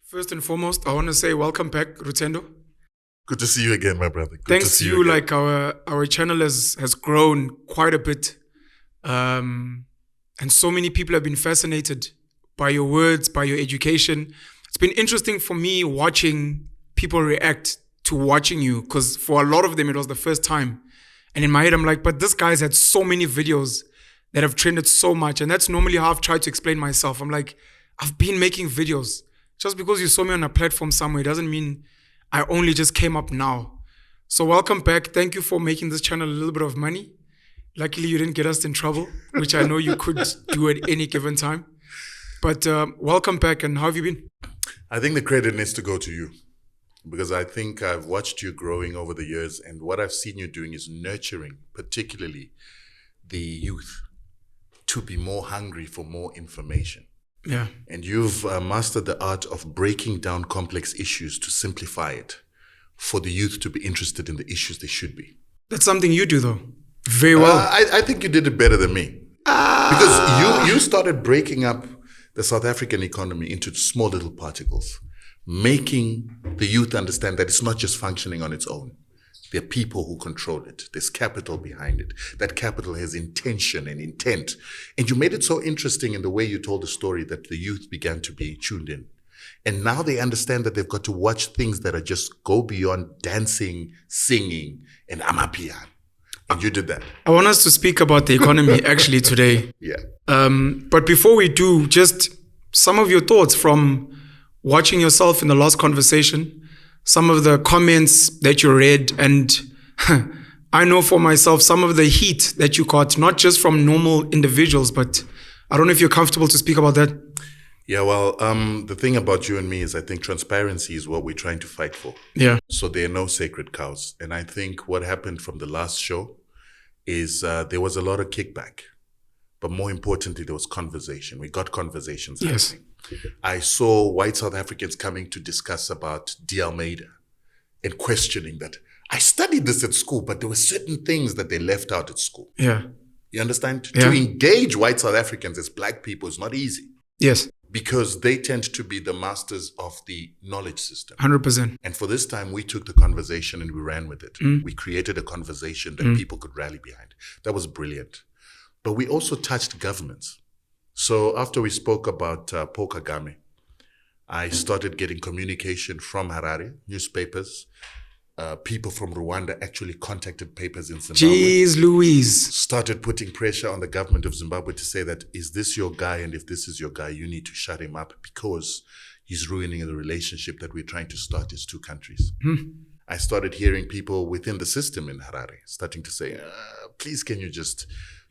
First and foremost, I want to say welcome back, Rutendo. Good to see you again, my brother. Good Thanks to see to you, again. like our channel has grown quite a bit. And so many people have been fascinated by your words, by your education. It's been interesting for me watching people react to watching you, because for a lot of them, it was the first time. And in my head, I'm like, but this guy's had so many videos that have trended so much. And that's normally how I've tried to explain myself. I'm like, I've been making videos. Just because you saw me on a platform somewhere doesn't mean I only just came up now. So welcome back. Thank you for making this channel a little bit of money. Luckily, you didn't get us in trouble, which I know you could do at any given time. But welcome back. And how have you been? I think the credit needs to go to you, because I think I've watched you growing over the years, and what I've seen you doing is nurturing, particularly the youth, to be more hungry for more information. Yeah. And you've mastered the art of breaking down complex issues to simplify it for the youth to be interested in the issues they should be. That's something you do, though. Very well. I think you did it better than me. Because you started breaking up the South African economy into small little particles, making the youth understand that it's not just functioning on its own. There are people who control it. There's capital behind it. That capital has intention and intent. And you made it so interesting in the way you told the story that the youth began to be tuned in. And now they understand that they've got to watch things that are just go beyond dancing, singing, and amapiano. And you did that. I want us to speak about the economy actually today. Yeah. But before we do, just some of your thoughts from watching yourself in the last conversation, some of the comments that you read, and I know for myself, some of the heat that you got, not just from normal individuals, but I don't know if you're comfortable to speak about that. Yeah, well, the thing about you and me is I think transparency is what we're trying to fight for. Yeah. So there are no sacred cows. And I think what happened from the last show is there was a lot of kickback. But more importantly, there was conversation. We got conversations happening. I saw white South Africans coming to discuss about D. Almeida and questioning that. I studied this at school, but there were certain things that they left out at school. Yeah. You understand? Yeah. To engage white South Africans as black people is not easy. Yes. Because they tend to be the masters of the knowledge system. 100%. And for this time, we took the conversation and we ran with it. We created a conversation that people could rally behind. That was brilliant. But we also touched governments. So after we spoke about Paul Kagame, I started getting communication from Harare, newspapers. People from Rwanda actually contacted papers in Zimbabwe. Jeez Louise. Started putting pressure on the government of Zimbabwe to say that, is this your guy? And if this is your guy, you need to shut him up because he's ruining the relationship that we're trying to start as two countries. I started hearing people within the system in Harare starting to say, please, can you just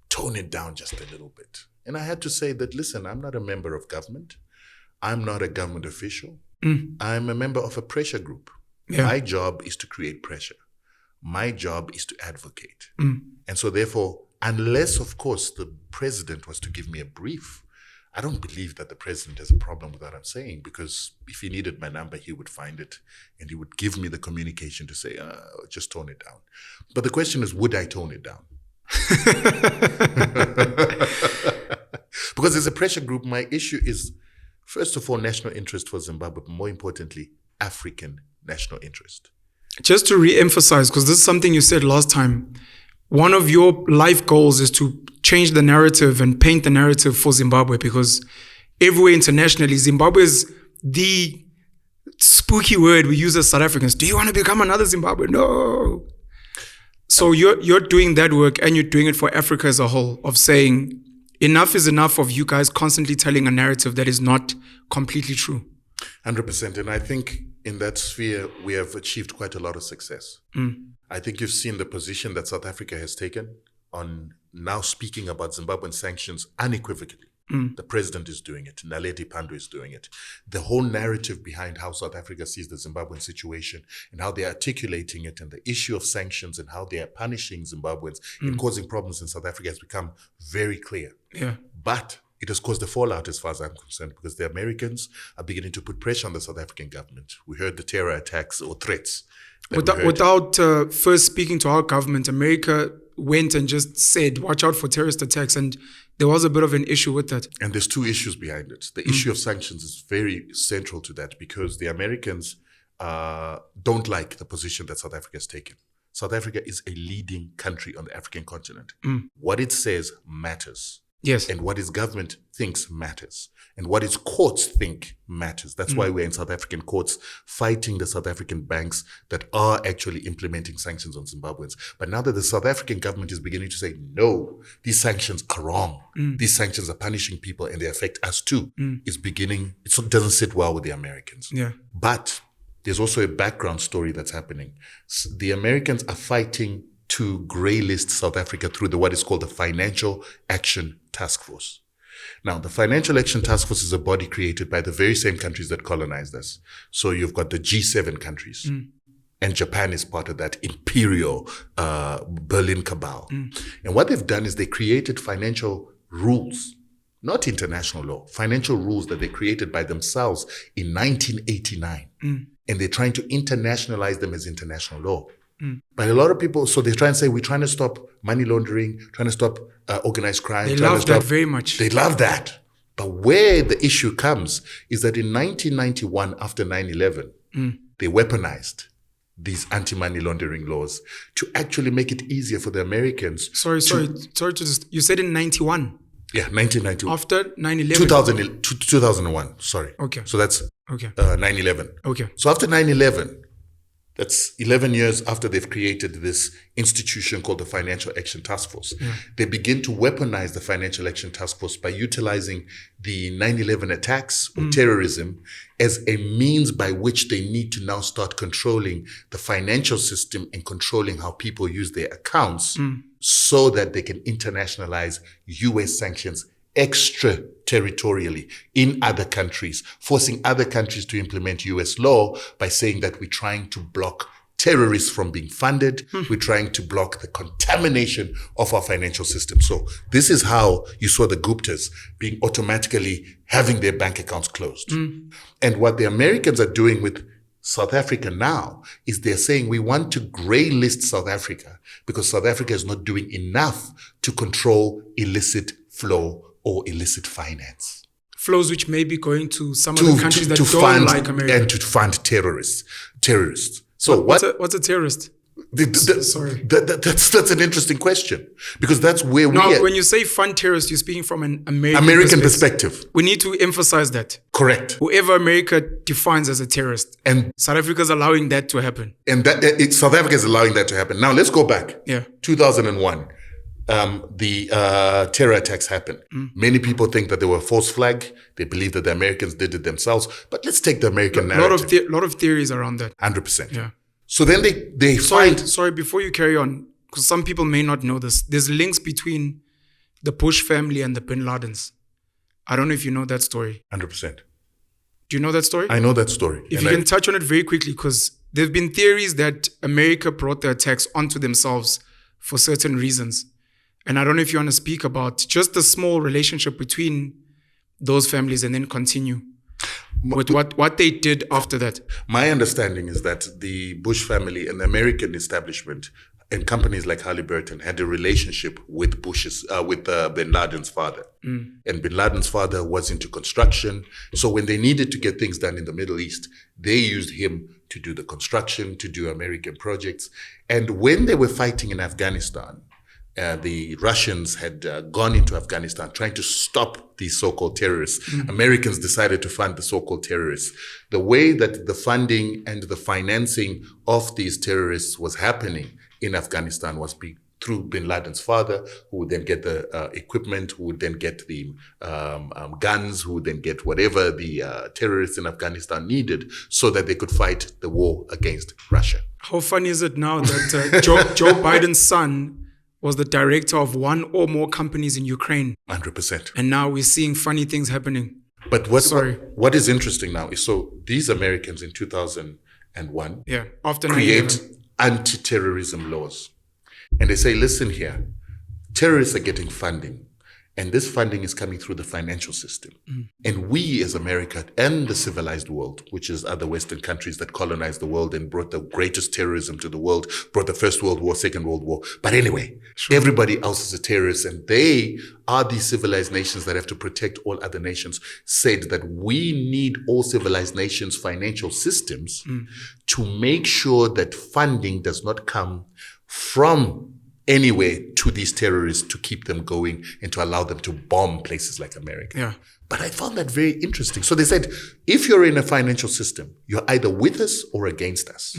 tone it down just a little bit? And I had to say that, listen, I'm not a member of government. I'm not a government official. I'm a member of a pressure group. Yeah. My job is to create pressure. My job is to advocate. And so therefore, unless, of course, the president was to give me a brief, I don't believe that the president has a problem with what I'm saying, because if he needed my number, he would find it and he would give me the communication to say, just tone it down. But the question is, would I tone it down? Because as a pressure group, my issue is, first of all, national interest for Zimbabwe, but more importantly, African national interest. Just to re-emphasize, because this is something you said last time, one of your life goals is to change the narrative and paint the narrative for Zimbabwe, because everywhere internationally, Zimbabwe is the spooky word we use as South Africans. Do you want to become another Zimbabwe? No. So you're doing that work, and you're doing it for Africa as a whole, of saying enough is enough of you guys constantly telling a narrative that is not completely true. 100%. And I think in that sphere, we have achieved quite a lot of success. I think you've seen the position that South Africa has taken on now speaking about Zimbabwean sanctions unequivocally. The president is doing it. Naledi Pandor is doing it. The whole narrative behind how South Africa sees the Zimbabwean situation and how they're articulating it, and the issue of sanctions and how they are punishing Zimbabweans and causing problems in South Africa has become very clear. Yeah. But it has caused a fallout as far as I'm concerned, because the Americans are beginning to put pressure on the South African government. We heard the terror attacks or threats. Without first speaking to our government, America went and just said, watch out for terrorist attacks. And there was a bit of an issue with that. And there's two issues behind it. The issue of sanctions is very central to that because the Americans don't like the position that South Africa has taken. South Africa is a leading country on the African continent. What it says matters. Yes. And what its government thinks matters. And what its courts think matters. That's why we're in South African courts fighting the South African banks that are actually implementing sanctions on Zimbabweans. But now that the South African government is beginning to say, no, these sanctions are wrong. These sanctions are punishing people and they affect us too. It doesn't sit well with the Americans. Yeah. But there's also a background story that's happening. The Americans are fighting to grey list South Africa through what is called the Financial Action Task Force. Now, the Financial Action Task Force is a body created by the very same countries that colonized us. So you've got the G7 countries, and Japan is part of that imperial Berlin cabal. And what they've done is they created financial rules, not international law, financial rules that they created by themselves in 1989. And they're trying to internationalize them as international law. But a lot of people, so they try and say, we're trying to stop money laundering, trying to stop organized crime. They love that very much. They love that. But where the issue comes is that in 1991, after 9/11, they weaponized these anti-money laundering laws to actually make it easier for the Americans. Sorry to just, you said in 91? Yeah, 1991. After 9/11? 2001, sorry. Okay. So that's Okay. 9/11. Okay. So after 9/11, that's 11 years after they've created this institution called the Financial Action Task Force. They begin to weaponize the Financial Action Task Force by utilizing the 9/11 attacks or terrorism as a means by which they need to now start controlling the financial system and controlling how people use their accounts so that they can internationalize US sanctions extraterritorially in other countries, forcing other countries to implement US law by saying that we're trying to block terrorists from being funded. We're trying to block the contamination of our financial system. So this is how you saw the Guptas being automatically having their bank accounts closed. And what the Americans are doing with South Africa now is they're saying we want to grey list South Africa because South Africa is not doing enough to control illicit flow or illicit finance. Flows which may be going to some of the countries that don't fund, like America. And to fund terrorists. So what's a terrorist? Sorry. That's an interesting question because that's where we are. When you say fund terrorists, you're speaking from an American perspective. We need to emphasize that. Correct. Whoever America defines as a terrorist. And South Africa is allowing that to happen. And South Africa is allowing that to happen. Now let's go back. Yeah. 2001. The terror attacks happened. Many people think that they were a false flag. They believe that the Americans did it themselves. But let's take the American narrative. A lot of theories around that. 100%. Yeah. So then they Sorry, before you carry on, because some people may not know this. There's links between the Bush family and the Bin Ladens. I don't know if you know that story. 100%. Do you know that story? I know that story. If you can touch on it very quickly, because there have been theories that America brought the attacks onto themselves for certain reasons. And I don't know if you want to speak about just the small relationship between those families and then continue with what they did after that. My understanding is that the Bush family and the American establishment and companies like Halliburton had a relationship with Bin Laden's father. And Bin Laden's father was into construction. So when they needed to get things done in the Middle East, they used him to do the construction, to do American projects. And when they were fighting in Afghanistan, the Russians had gone into Afghanistan trying to stop these so-called terrorists. Americans decided to fund the so-called terrorists. The way that the funding and the financing of these terrorists was happening in Afghanistan was through Bin Laden's father, who would then get the equipment, who would then get the guns, who would then get whatever the terrorists in Afghanistan needed so that they could fight the war against Russia. How funny is it now that Joe Biden's son was the director of one or more companies in Ukraine. 100%. And now we're seeing funny things happening. But what is interesting now is so these Americans in 2001 after create anti-terrorism laws. And they say, listen here, terrorists are getting funding. And this funding is coming through the financial system. And we as America and the civilized world, which is other Western countries that colonized the world and brought the greatest terrorism to the world, brought the First World War, Second World War. But anyway, everybody else is a terrorist, and they are these civilized nations that have to protect all other nations, said that we need all civilized nations' financial systems to make sure that funding does not come from anywhere to these terrorists to keep them going and to allow them to bomb places like America. Yeah. But I found that very interesting. So they said, if you're in a financial system, you're either with us or against us.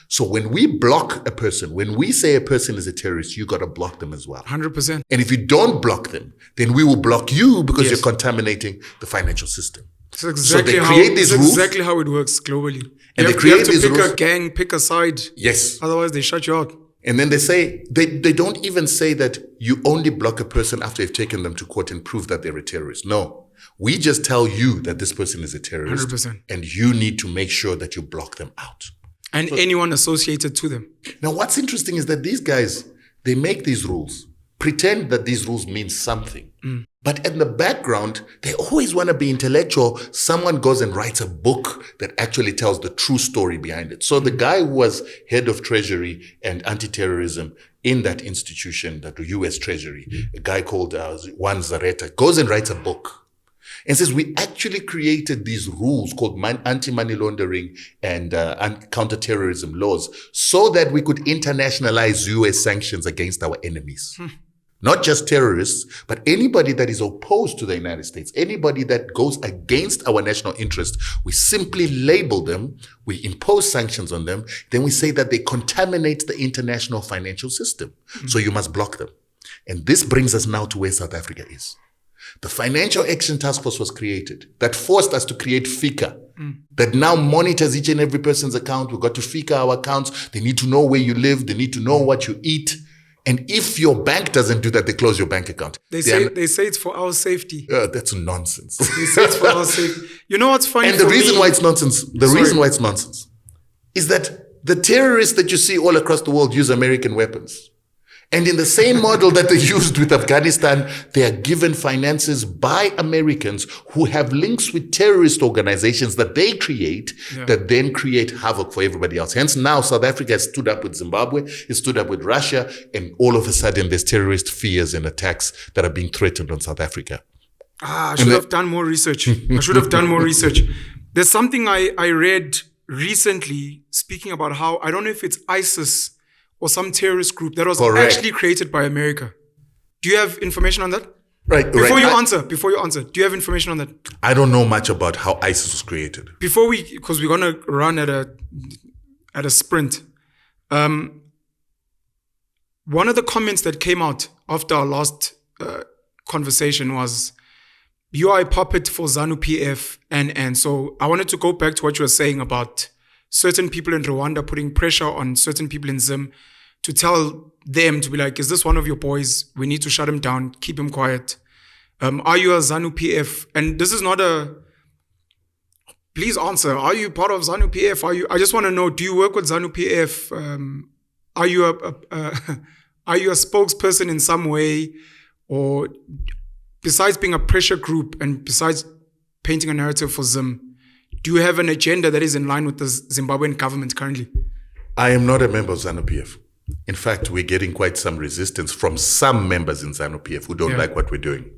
So when we block a person, when we say a person is a terrorist, you got to block them as well. 100%. And if you don't block them, then we will block you because you're contaminating the financial system. That's exactly, exactly how it works globally. And you have to pick a gang, pick a side. Yes. Otherwise, they shut you out. And then they say, they don't even say that you only block a person after you've taken them to court and prove that they're a terrorist. No. We just tell you that this person is a terrorist. 100%. And you need to make sure that you block them out. And anyone associated to them. Now, what's interesting is that these guys, they make these rules, pretend that these rules mean something. But in the background, they always want to be intellectual. Someone goes and writes a book that actually tells the true story behind it. So the guy who was head of Treasury and anti-terrorism in that institution, that US Treasury, a guy called Juan Zareta, goes and writes a book and says, we actually created these rules called anti-money laundering and counter-terrorism laws so that we could internationalize US sanctions against our enemies. Not just terrorists, but anybody that is opposed to the United States, anybody that goes against our national interest, we simply label them, we impose sanctions on them, then we say that they contaminate the international financial system. So you must block them. And this brings us now to where South Africa is. The Financial Action Task Force was created that forced us to create FICA, that now monitors each and every person's account. We've got to FICA our accounts. They need to know where you live. They need to know what you eat. And if your bank doesn't do that, they close your bank account. They say it's for our safety. That's nonsense. They say it's for our safety. You know what's funny? And the reason why it's nonsense, is that the terrorists that you see all across the world use American weapons. And in the same model that they used with Afghanistan, they are given finances by Americans who have links with terrorist organizations that they create, that then create havoc for everybody else. Hence now South Africa has stood up with Zimbabwe, it stood up with Russia, and all of a sudden there's terrorist fears and attacks that are being threatened on South Africa. I should have done more research. There's something I read recently speaking about how, I don't know if it's ISIS or some terrorist group that was actually created by America. Do you have information on that? Before you answer, do you have information on that? I don't know much about how ISIS was created. Because we're gonna run at a sprint. One of the comments that came out after our last conversation was, you are a puppet for ZANU-PF, and so I wanted to go back to what you were saying about certain people in Rwanda putting pressure on certain people in Zim to tell them to be like, is this one of your boys? We need to shut him down, keep him quiet. Are you a ZANU-PF? And this is not please answer. Are you part of ZANU-PF? I just want to know, do you work with ZANU-PF? Are you a spokesperson in some way? Or besides being a pressure group and besides painting a narrative for Zim, do you have an agenda that is in line with the Zimbabwean government currently? I am not a member of ZANU-PF. In fact, we're getting quite some resistance from some members in ZANU-PF who don't like what we're doing.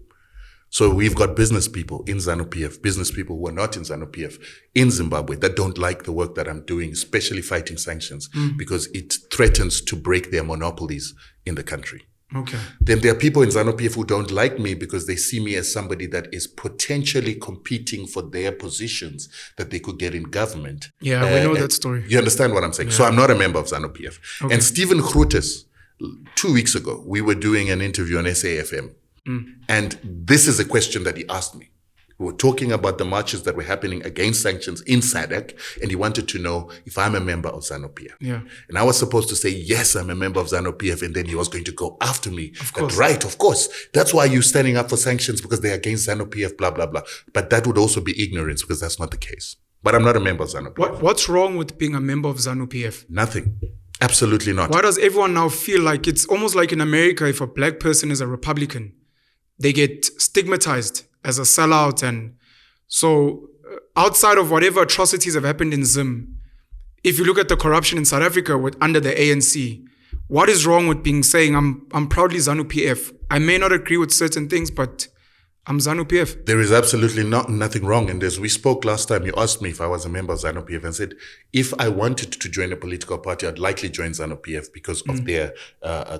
So we've got business people in ZANU-PF, business people who are not in ZANU-PF in Zimbabwe that don't like the work that I'm doing, especially fighting sanctions, because it threatens to break their monopolies in the country. Okay. Then there are people in ZANU-PF who don't like me because they see me as somebody that is potentially competing for their positions that they could get in government. Yeah, we know that story. You understand what I'm saying? Yeah. So I'm not a member of ZANU-PF. Okay. And Stephen Grootes, 2 weeks ago, we were doing an interview on SAFM. And this is a question that he asked me. We were talking about the marches that were happening against sanctions in SADC, and he wanted to know if I'm a member of ZANU-PF. Yeah. And I was supposed to say, yes, I'm a member of ZANU-PF, and then he was going to go after me. Of course. Right, of course. That's why you're standing up for sanctions, because they're against ZANU-PF, blah, blah, blah. But that would also be ignorance, because that's not the case. But I'm not a member of ZANU-PF. What's wrong with being a member of ZANU-PF? Nothing. Absolutely not. Why does everyone now feel like it's almost like in America, if a black person is a Republican, they get stigmatized as a sellout. And so outside of whatever atrocities have happened in Zim, if you look at the corruption in South Africa under the ANC, what is wrong with saying I'm proudly ZANU-PF? I may not agree with certain things, but I'm ZANU-PF. There is absolutely nothing wrong. And as we spoke last time, you asked me if I was a member of ZANU-PF and said, if I wanted to join a political party, I'd likely join ZANU-PF because of their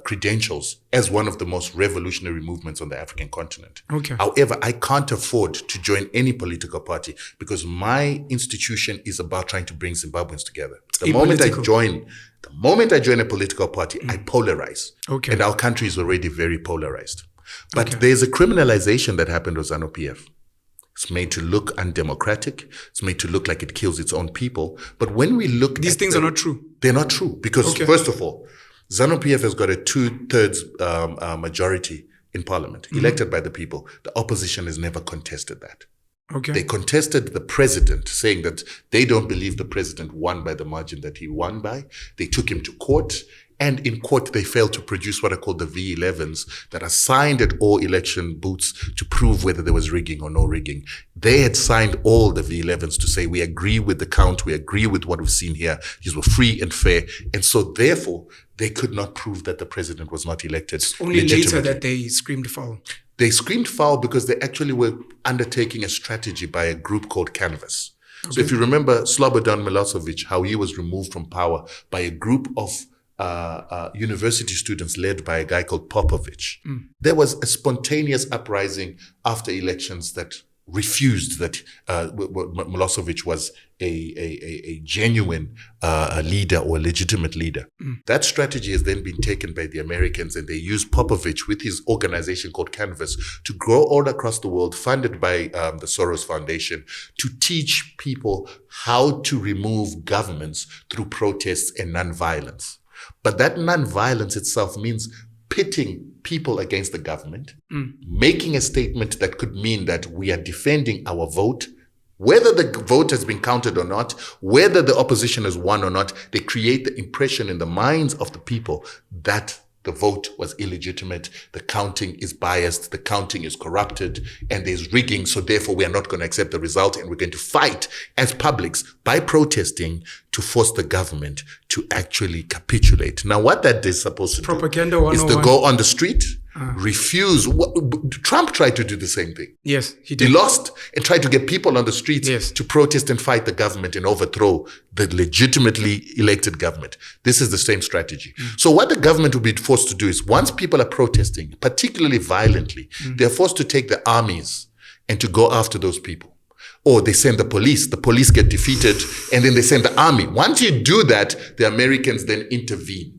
credentials as one of the most revolutionary movements on the African continent. Okay. However, I can't afford to join any political party because my institution is about trying to bring Zimbabweans together. The moment I join a political party, I polarize. Okay. And our country is already very polarized. But there's a criminalization that happened with ZANU-PF. It's made to look undemocratic. It's made to look like it kills its own people. But when we look These things are not true. They're not true. Because first of all, ZANU-PF has got a 2/3 majority in parliament, elected by the people. The opposition has never contested that. Okay. They contested the president, saying that they don't believe the president won by the margin that he won by. They took him to court. And in court, they failed to produce what are called the V11s that are signed at all election booths to prove whether there was rigging or no rigging. They had signed all the V11s to say, we agree with the count, we agree with what we've seen here. These were free and fair. And so therefore, they could not prove that the president was not elected. It's only later that they screamed foul. They screamed foul because they actually were undertaking a strategy by a group called Canvas. Okay. So if you remember Slobodan Milosevic, how he was removed from power by a group of university students led by a guy called Popovich. There was a spontaneous uprising after elections that refused that Milosevic was a genuine leader or a legitimate leader. That strategy has then been taken by the Americans, and they used Popovich with his organization called Canvas to go all across the world, funded by the Soros Foundation, to teach people how to remove governments through protests and nonviolence. But that non-violence itself means pitting people against the government, making a statement that could mean that we are defending our vote, whether the vote has been counted or not, whether the opposition has won or not. They create the impression in the minds of the people that the vote was illegitimate, the counting is biased, the counting is corrupted, and there's rigging, so therefore we are not going to accept the result, and we're going to fight as publics by protesting to force the government to actually capitulate. Now, what that is supposed to Propaganda do is to go on the street, refuse. Trump tried to do the same thing. Yes, he did. He lost and tried to get people on the streets Yes. to protest and fight the government and overthrow the legitimately elected government. This is the same strategy. So what the government will be forced to do is, once people are protesting, particularly violently, they're forced to take the armies and to go after those people. Or they send the police get defeated, and then they send the army. Once you do that, the Americans then intervene.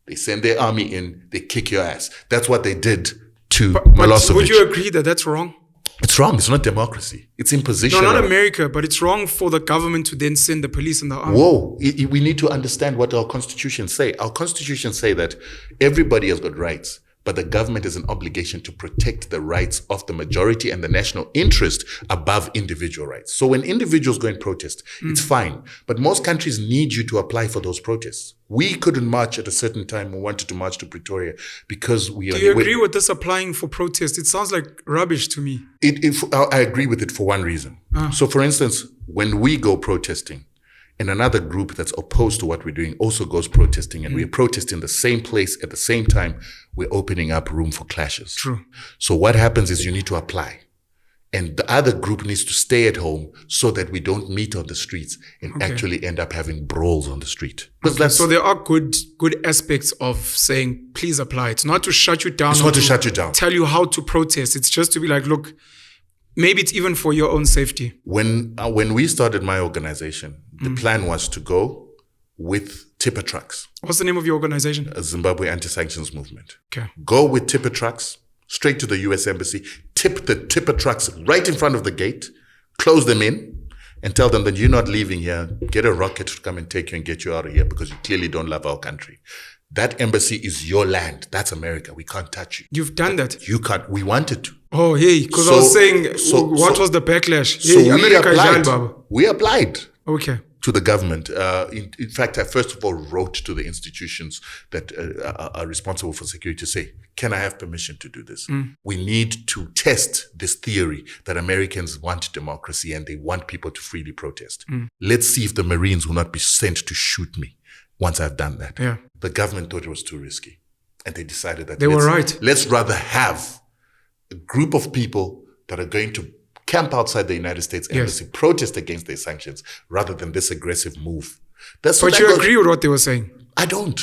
They send their army in, they kick your ass. That's what they did to Milosevic. But would you agree that that's wrong? It's wrong. It's not democracy. It's imposition. No, not America, but it's wrong for the government to then send the police and the army. Whoa. We need to understand what our constitutions say. Our constitutions say that everybody has got rights, but the government has an obligation to protect the rights of the majority and the national interest above individual rights. So when individuals go and protest, it's fine. But most countries need you to apply for those protests. We couldn't march at a certain time. We wanted to march to Pretoria because we are... Do you agree with this applying for protest? It sounds like rubbish to me. I agree with it for one reason. So for instance, when we go protesting, and another group that's opposed to what we're doing also goes protesting, and we're protesting the same place at the same time, we're opening up room for clashes. True. So what happens is you need to apply. And the other group needs to stay at home so that we don't meet on the streets and actually end up having brawls on the street. So there are good aspects of saying, please apply. It's not to shut you down. It's not to shut you down. Tell you how to protest. It's just to be like, look, maybe it's even for your own safety. When we started my organization, the plan was to go with tipper trucks. What's the name of your organization? Zimbabwe Anti-Sanctions Movement. Okay. Go with tipper trucks straight to the US Embassy, tip the tipper trucks right in front of the gate, close them in, and tell them that you're not leaving here. Get a rocket to come and take you and get you out of here because you clearly don't love our country. That embassy is your land. That's America. We can't touch you. You've done that? You can't. We wanted to. Oh, hey, because I was saying, what was the backlash? Hey, so America is Baba. we applied. Okay. to the government. In fact, I first of all wrote to the institutions that are responsible for security to say, can I have permission to do this? We need to test this theory that Americans want democracy and they want people to freely protest. Let's see if the Marines will not be sent to shoot me once I've done that. Yeah. The government thought it was too risky. And they decided that they were right. Let's rather have a group of people that are going to camp outside the United States embassy, protest against their sanctions, rather than this aggressive move. But you agree with what they were saying? I don't.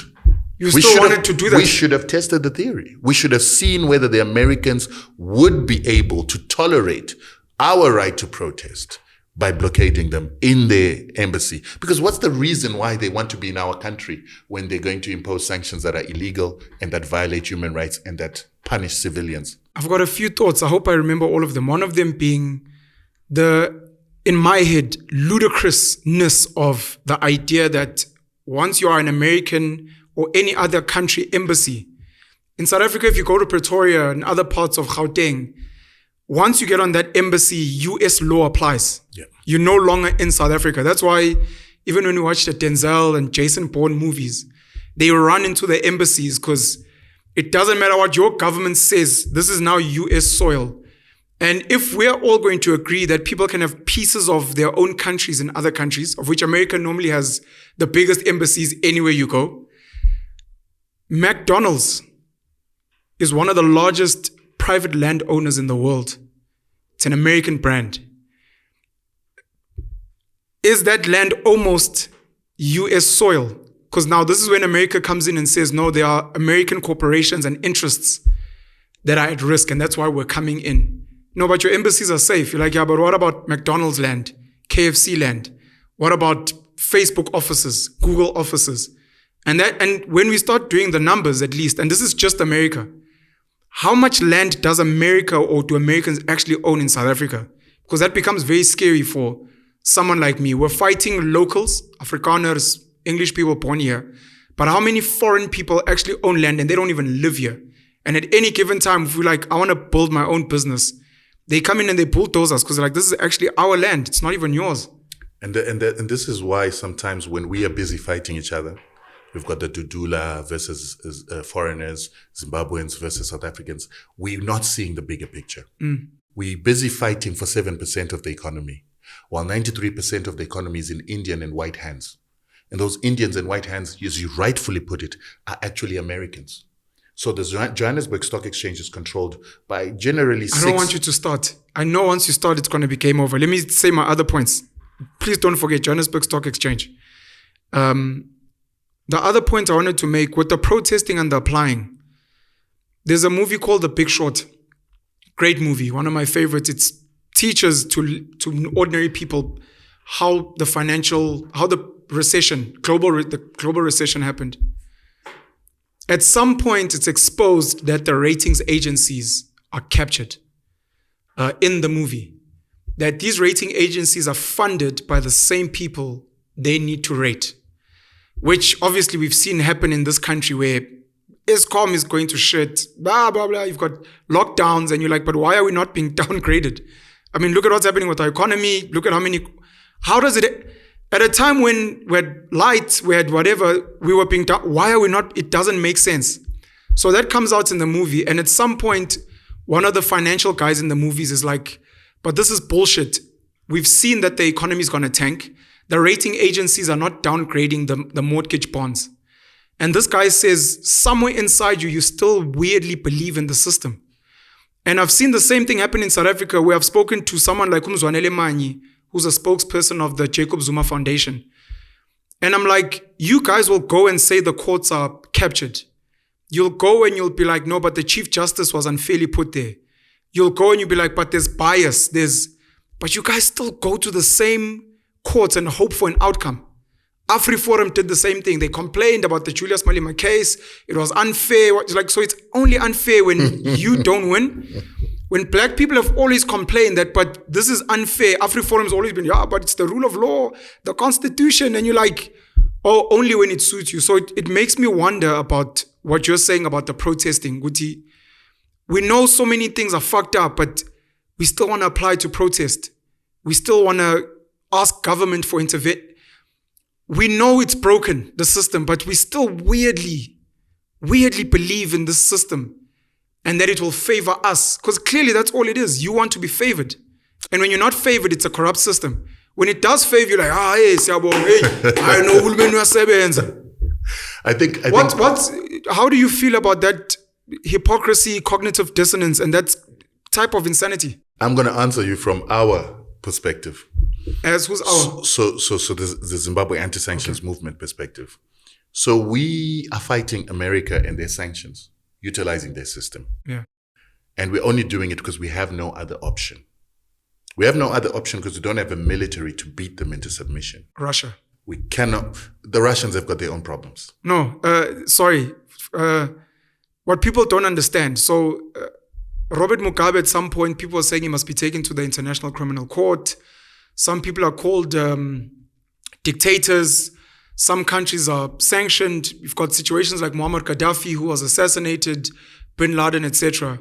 You still wanted to do that? We should have tested the theory. We should have seen whether the Americans would be able to tolerate our right to protest by blockading them in their embassy. Because what's the reason why they want to be in our country when they're going to impose sanctions that are illegal and that violate human rights and that punish civilians? I've got a few thoughts. I hope I remember all of them. One of them being in my head, ludicrousness of the idea that once you are an American or any other country embassy, in South Africa, if you go to Pretoria and other parts of Gauteng, once you get on that embassy, US law applies. Yeah. You're no longer in South Africa. That's why even when you watch the Denzel and Jason Bourne movies, they run into the embassies because it doesn't matter what your government says. This is now US soil. And if we're all going to agree that people can have pieces of their own countries in other countries, of which America normally has the biggest embassies anywhere you go, McDonald's is one of the largest private landowners in the world. It's an American brand. Is that land almost US soil? Because now this is when America comes in and says, no, there are American corporations and interests that are at risk, and that's why we're coming in. No, but your embassies are safe. You're like, yeah, but what about McDonald's land, KFC land? What about Facebook offices, Google offices? And when we start doing the numbers, at least, and this is just America, how much land does America or do Americans actually own in South Africa? Because that becomes very scary for someone like me. We're fighting locals, Afrikaners, English people born here. But how many foreign people actually own land and they don't even live here? And at any given time, if we're like, I want to build my own business, they come in and they bulldoze us because they're like, this is actually our land. It's not even yours. And this is why sometimes when we are busy fighting each other, we've got the Dudula versus foreigners, Zimbabweans versus South Africans. We're not seeing the bigger picture. We're busy fighting for 7% of the economy, while 93% of the economy is in Indian and white hands. And those Indians and white hands, as you rightfully put it, are actually Americans. So the Johannesburg Stock Exchange is controlled by generally I don't want you to start. I know once you start, it's going to be game over. Let me say my other points. Please don't forget Johannesburg Stock Exchange. The other point I wanted to make with the protesting and the applying, there's a movie called The Big Short. Great movie, one of my favorites. It teaches to ordinary people how the global recession happened. At some point, it's exposed that the ratings agencies are captured in the movie. That these rating agencies are funded by the same people they need to rate. Which obviously we've seen happen in this country where Eskom is going to shit, blah, blah, blah. You've got lockdowns and you're like, but why are we not being downgraded? I mean, look at what's happening with our economy. Look at how does it, at a time when we had lights, we had whatever, we were being down, why are we not, it doesn't make sense. So that comes out in the movie. And at some point, one of the financial guys in the movies is like, but this is bullshit. We've seen that the economy is going to tank. The rating agencies are not downgrading the mortgage bonds. And this guy says, somewhere inside you still weirdly believe in the system. And I've seen the same thing happen in South Africa where I've spoken to someone like Umzwanele Manyi, who's a spokesperson of the Jacob Zuma Foundation. And I'm like, you guys will go and say the courts are captured. You'll go and you'll be like, no, but the Chief Justice was unfairly put there. You'll go and you'll be like, but there's bias. But you guys still go to the same courts and hope for an outcome. AfriForum did the same thing. They complained about the Julius Malema case. It was unfair. So it's only unfair when you don't win. When black people have always complained that, but this is unfair. AfriForum has always been, yeah, but it's the rule of law, the constitution. And you're like, oh, only when it suits you. So it makes me wonder about what you're saying about the protesting. Guti, we know so many things are fucked up, but we still want to apply to protest. We still want to ask government for intervention. we know it's broken, the system, but we still weirdly believe in this system and that it will favor us. Because clearly that's all it is. You want to be favored. And when you're not favored, it's a corrupt system. When it does favor you, like, hey, I know hulumeni uyasebenza. I think how do you feel about that hypocrisy, cognitive dissonance, and that type of insanity? I'm going to answer you from our perspective. As who's our? So the Zimbabwe anti-sanctions movement perspective. So we are fighting America and their sanctions, utilizing their system. Yeah. And we're only doing it because we have no other option. We have no other option because we don't have a military to beat them into submission. Russia. We cannot. The Russians have got their own problems. No, sorry. What people don't understand. So Robert Mugabe, at some point, people were saying he must be taken to the International Criminal Court. Some people are called dictators. Some countries are sanctioned. You've got situations like Muammar Gaddafi, who was assassinated, Bin Laden, etc.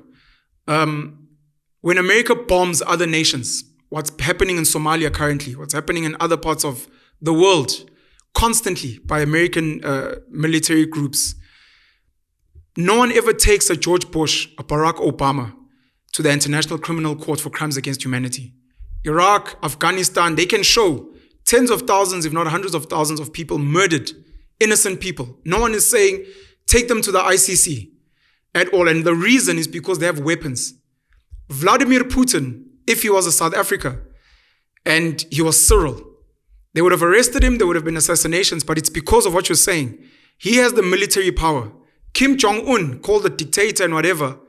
When America bombs other nations, what's happening in Somalia currently, what's happening in other parts of the world, constantly by American military groups, no one ever takes a George Bush, a Barack Obama to the International Criminal Court for crimes against humanity. Iraq, Afghanistan, they can show tens of thousands, if not hundreds of thousands of people murdered, innocent people. No one is saying, take them to the ICC at all. And the reason is because they have weapons. Vladimir Putin, if he was a South Africa and he was Cyril, they would have arrested him, there would have been assassinations, but it's because of what you're saying. He has the military power. Kim Jong-un, called a dictator and whatever,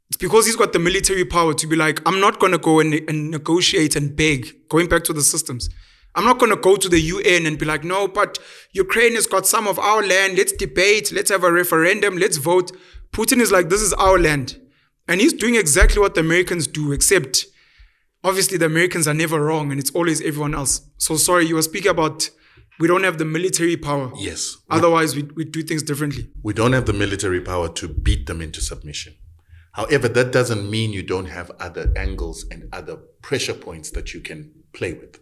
it's because he's got the military power to be like, I'm not going to go and negotiate and beg, going back to the systems. I'm not going to go to the UN and be like, no, but Ukraine has got some of our land. Let's debate. Let's have a referendum. Let's vote. Putin is like, this is our land. And he's doing exactly what the Americans do, except obviously the Americans are never wrong and it's always everyone else. So sorry, you were speaking about we don't have the military power. Yes. Otherwise, we do things differently. We don't have the military power to beat them into submission. However, that doesn't mean you don't have other angles and other pressure points that you can play with.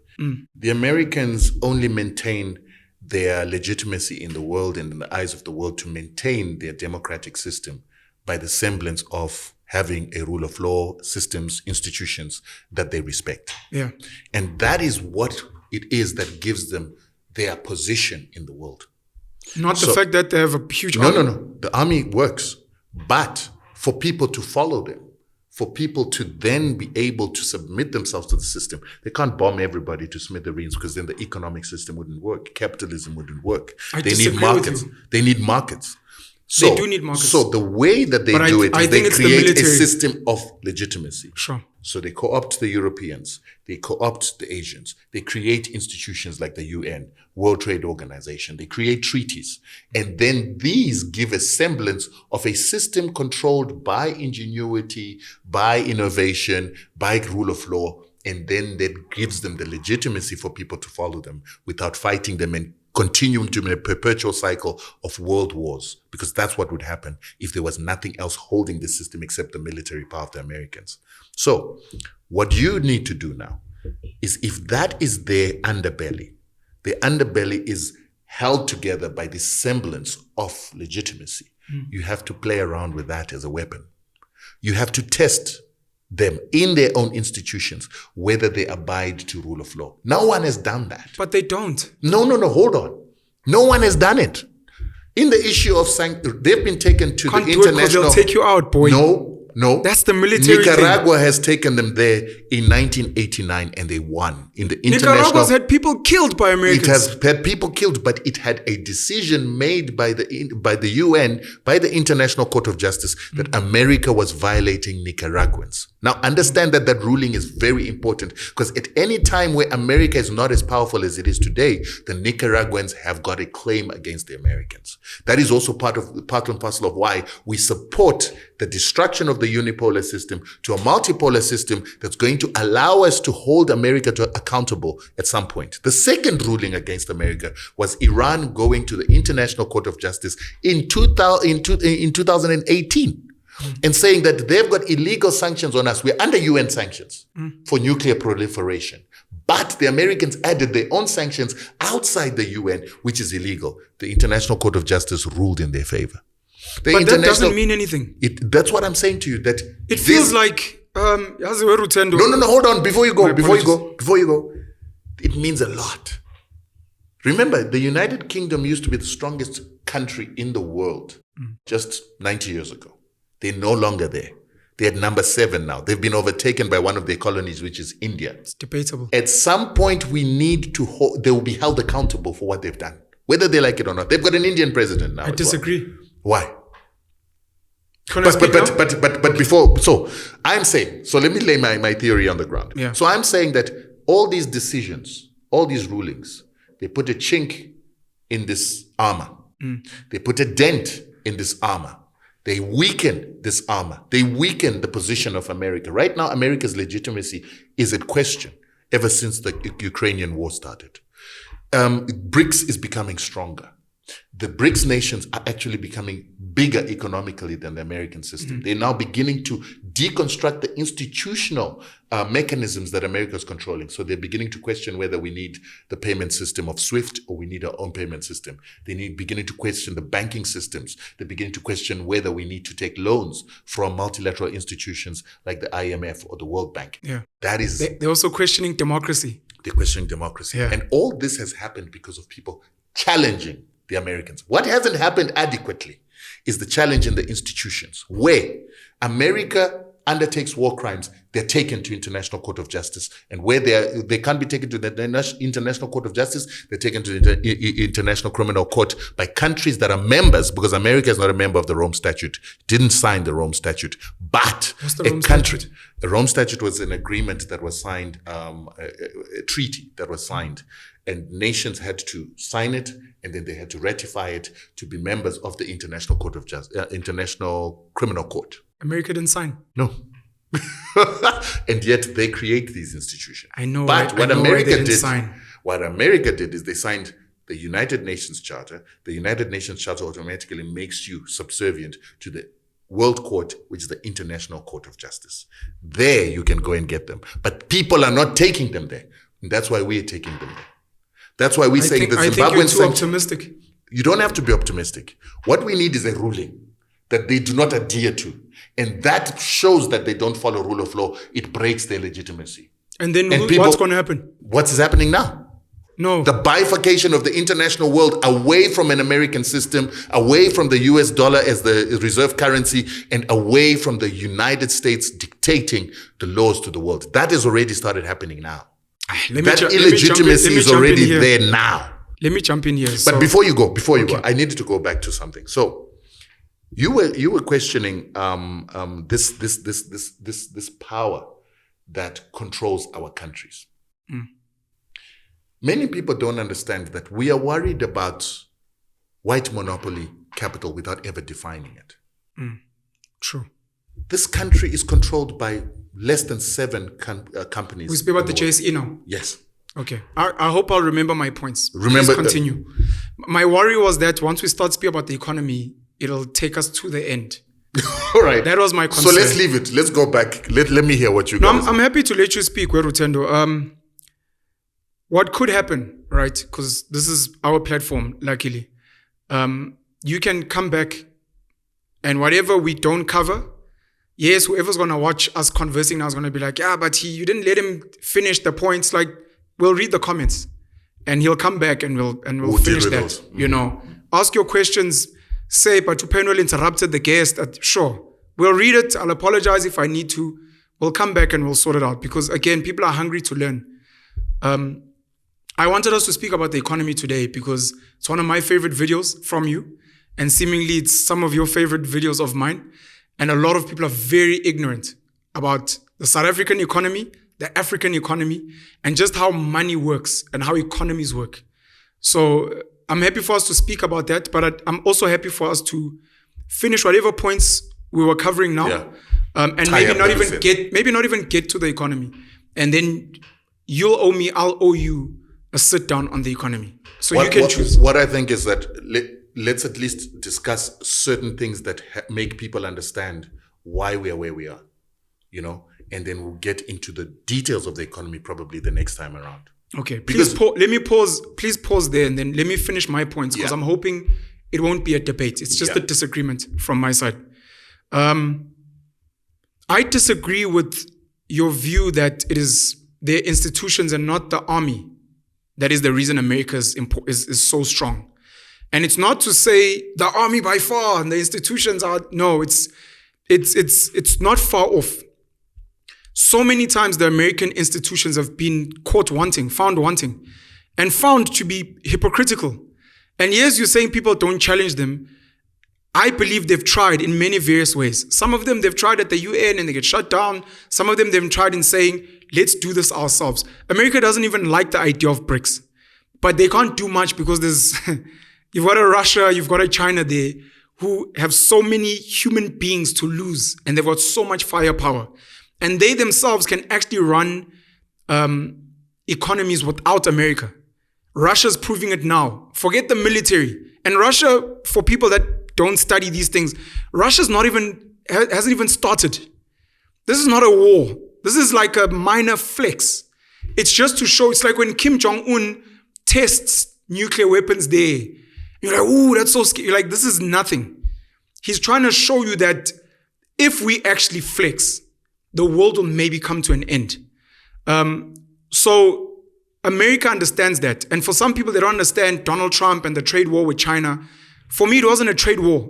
The Americans only maintain their legitimacy in the world and in the eyes of the world to maintain their democratic system by the semblance of having a rule of law, systems, institutions that they respect. Yeah. And that is what it is that gives them their position in the world. Not the fact that they have a huge army. No. The army works. But for people to follow them, for people to then be able to submit themselves to the system, they can't bomb everybody to smithereens because then the economic system wouldn't work. Capitalism wouldn't work. They need markets. They need markets. So, they do need markets. So the way that they do it is they create a system of legitimacy. Sure. So they co-opt the Europeans, they co-opt the Asians, they create institutions like the UN, World Trade Organization, they create treaties. And then these give a semblance of a system controlled by ingenuity, by innovation, by rule of law. And then that gives them the legitimacy for people to follow them without fighting them and continuing to be a perpetual cycle of world wars, because that's what would happen if there was nothing else holding the system except the military power of the Americans. So what you need to do now is, if that is their underbelly, the underbelly is held together by this semblance of legitimacy, you have to play around with that as a weapon. You have to test them in their own institutions, whether they abide to rule of law. No one has done that. But they don't. No, hold on. No one has done it. In the issue of sanctions, they've been taken to Can't the do it 'cause international... they'll take you out, boy. No. That's the military Nicaragua thing. has taken them there in 1989 and they won. In the international... Nicaragua's had people killed by Americans. It has had people killed, but it had a decision made by the UN, by the International Court of Justice, that America was violating Nicaraguans. Now, understand that that ruling is very important, because at any time where America is not as powerful as it is today, the Nicaraguans have got a claim against the Americans. That is also part and parcel of why we support the destruction of the unipolar system to a multipolar system that's going to allow us to hold America accountable at some point. The second ruling against America was Iran going to the International Court of Justice in 2018 and saying that they've got illegal sanctions on us. We're under UN sanctions for nuclear proliferation. But But the Americans added their own sanctions outside the UN, which is illegal. The International Court of Justice ruled in their favor. But that doesn't mean anything. That's what I'm saying to you. That it feels like Rutendo. No. Hold on. Before you go. It means a lot. Remember, the United Kingdom used to be the strongest country in the world just 90 years ago. They're no longer there. They're at number 7 now. They've been overtaken by one of their colonies, which is India. It's debatable. At some point, they will be held accountable for what they've done, whether they like it or not. They've got an Indian president now. I disagree. Why? But before, so I'm saying, so let me lay my theory on the ground. Yeah. So I'm saying that all these decisions, all these rulings, they put a chink in this armor. They put a dent in this armor. They weaken this armor. They weaken the position of America. Right now, America's legitimacy is at question ever since the Ukrainian war started. BRICS is becoming stronger. The BRICS nations are actually becoming bigger economically than the American system. They're now beginning to deconstruct the institutional mechanisms that America is controlling. So they're beginning to question whether we need the payment system of SWIFT or we need our own payment system. Beginning to question the banking systems. They're beginning to question whether we need to take loans from multilateral institutions like the IMF or the World Bank. Yeah. That is. They're also questioning democracy. They're questioning democracy. Yeah. And all this has happened because of people challenging the Americans. What hasn't happened adequately is the challenge in the institutions, where America undertakes war crimes, they're taken to International Court of Justice. And where they can't be taken to the International Court of Justice, they're taken to the International Criminal Court by countries that are members, because America is not a member of the Rome Statute, didn't sign the Rome Statute. But what's the Rome Statute? The Rome Statute was an agreement that was signed, a treaty that was signed, and nations had to sign it, and then they had to ratify it to be members of the International Court of Justice, International Criminal Court. America didn't sign. No. And yet they create these institutions. I know. But what What America did is they signed the United Nations Charter. The United Nations Charter automatically makes you subservient to the World Court, which is the International Court of Justice. There you can go and get them. But people are not taking them there. And that's why we're taking them there. That's why we're saying the Zimbabwean I think you're too optimistic. You don't have to be optimistic. What we need is a ruling that they do not adhere to. And that shows that they don't follow rule of law. It breaks their legitimacy. And then what's going to happen? What's happening now? No. The bifurcation of the international world away from an American system, away from the US dollar as the reserve currency, and away from the United States dictating the laws to the world. That has already started happening now. That illegitimacy is already there now. Let me jump in here. But before you go, I needed to go back to something. So you were questioning this power that controls our countries. Many people don't understand that we are worried about white monopoly capital without ever defining it. True. This country is controlled by less than 7 companies. We speak about the JSE now. Yes. Okay. I hope I'll remember my points. Remember. Please continue. My worry was that once we start speaking about the economy, it'll take us to the end. All right. That was my concern. So let's leave it. Let's go back. Let me hear what you guys. I'm happy to let you speak, Rutendo. What could happen, right? Because this is our platform, luckily. You can come back and whatever we don't cover, yes, whoever's going to watch us conversing now is going to be like, yeah, but you didn't let him finish the points. Like, we'll read the comments and he'll come back and we'll finish that. Those. You know, ask your questions, say, but Penuel interrupted the guest. Sure, we'll read it. I'll apologize if I need to. We'll come back and we'll sort it out because, again, people are hungry to learn. I wanted us to speak about the economy today because it's one of my favorite videos from you, and seemingly it's some of your favorite videos of mine. And a lot of people are very ignorant about the South African economy, the African economy, and just how money works and how economies work. So I'm happy for us to speak about that, but I'm also happy for us to finish whatever points we were covering now, and maybe not even get to the economy. And then you'll owe me, I'll owe you a sit down on the economy. So you can choose. What I think is that let's at least discuss certain things that make people understand why we are where we are. You know, and then we'll get into the details of the economy probably the next time around. Okay, let me pause. Please pause there, and then let me finish my points, because I'm hoping it won't be a debate. It's just a disagreement from my side. I disagree with your view that it is their institutions and not the army that is the reason America is so strong. And it's not to say the army by far and the institutions are, no, it's not far off. So many times the American institutions have been caught wanting, found wanting, and found to be hypocritical. And yes, you're saying people don't challenge them. I believe they've tried in many various ways. Some of them they've tried at the UN and they get shut down. Some of them they've tried in saying, let's do this ourselves. America doesn't even like the idea of BRICS. But they can't do much because there's, you've got a Russia, you've got a China there who have so many human beings to lose, and they've got so much firepower. And they themselves can actually run economies without America. Russia's proving it now. Forget the military. And Russia, for people that don't study these things, hasn't even started. This is not a war. This is like a minor flex. It's just to show, it's like when Kim Jong-un tests nuclear weapons there. You're like, ooh, that's so scary. You're like, this is nothing. He's trying to show you that if we actually flex, the world will maybe come to an end. So America understands that. And for some people, they don't understand Donald Trump and the trade war with China. For me, it wasn't a trade war.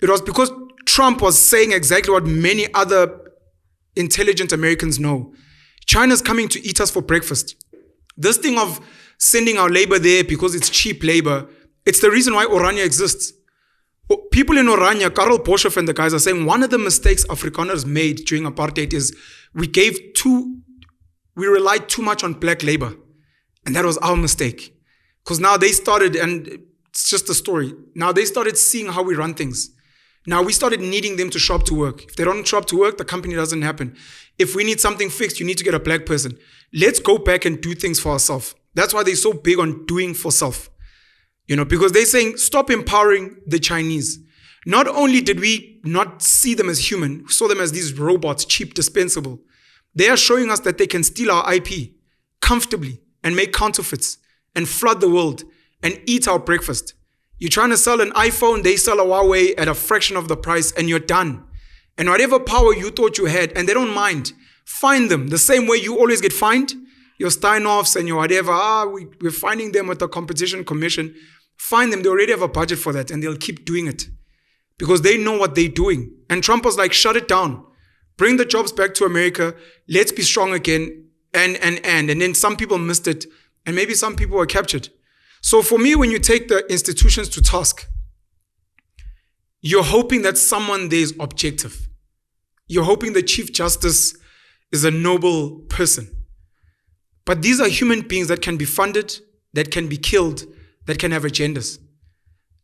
It was because Trump was saying exactly what many other intelligent Americans know. China's coming to eat us for breakfast. This thing of sending our labor there because it's cheap labor, it's the reason why Orania exists. People in Orania, Karel Boshoff and the guys are saying one of the mistakes Afrikaners made during apartheid is we relied too much on black labor. And that was our mistake. Because now they started, and it's just a story. Now they started seeing how we run things. Now we started needing them to show up to work. If they don't show up to work, the company doesn't happen. If we need something fixed, you need to get a black person. Let's go back and do things for ourselves. That's why they're so big on doing for self. Because they're saying, stop empowering the Chinese. Not only did we not see them as human, we saw them as these robots, cheap, dispensable. They are showing us that they can steal our IP comfortably and make counterfeits and flood the world and eat our breakfast. You're trying to sell an iPhone, they sell a Huawei at a fraction of the price, and you're done. And whatever power you thought you had, and they don't mind, find them. The same way you always get fined, your Steinhoffs and your whatever, we're finding them with the Competition Commission. Find them, they already have a budget for that, and they'll keep doing it. Because they know what they're doing. And Trump was like, shut it down. Bring the jobs back to America. Let's be strong again. And then some people missed it. And maybe some people were captured. So for me, when you take the institutions to task, you're hoping that someone there is objective. You're hoping the Chief Justice is a noble person. But these are human beings that can be funded, that can be killed, that can have agendas.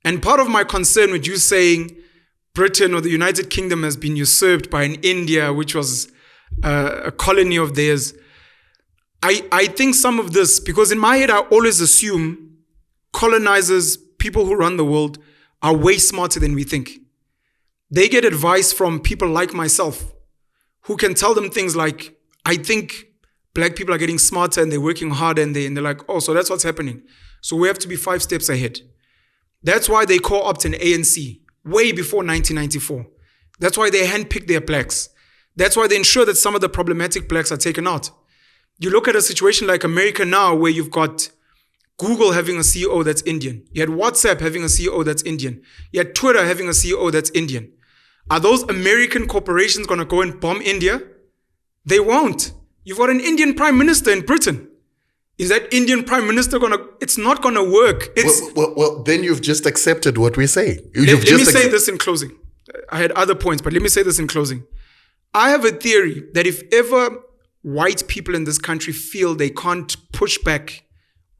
And part of my concern with you saying Britain or the United Kingdom has been usurped by an India, which was a colony of theirs, I think some of this, because in my head I always assume colonizers, people who run the world, are way smarter than we think. They get advice from people like myself who can tell them things like, I think black people are getting smarter and they're working harder, and they're like, oh, so that's what's happening. So we have to be 5 steps ahead. That's why they co-opt an ANC way before 1994. That's why they handpick their blacks. That's why they ensure that some of the problematic blacks are taken out. You look at a situation like America now, where you've got Google having a CEO that's Indian. You had WhatsApp having a CEO that's Indian. You had Twitter having a CEO that's Indian. Are those American corporations going to go and bomb India? They won't. You've got an Indian prime minister in Britain. Is that Indian prime minister it's not going to work. Well, then you've just accepted what we say. Let me say this in closing. I had other points, but let me say this in closing. I have a theory that if ever white people in this country feel they can't push back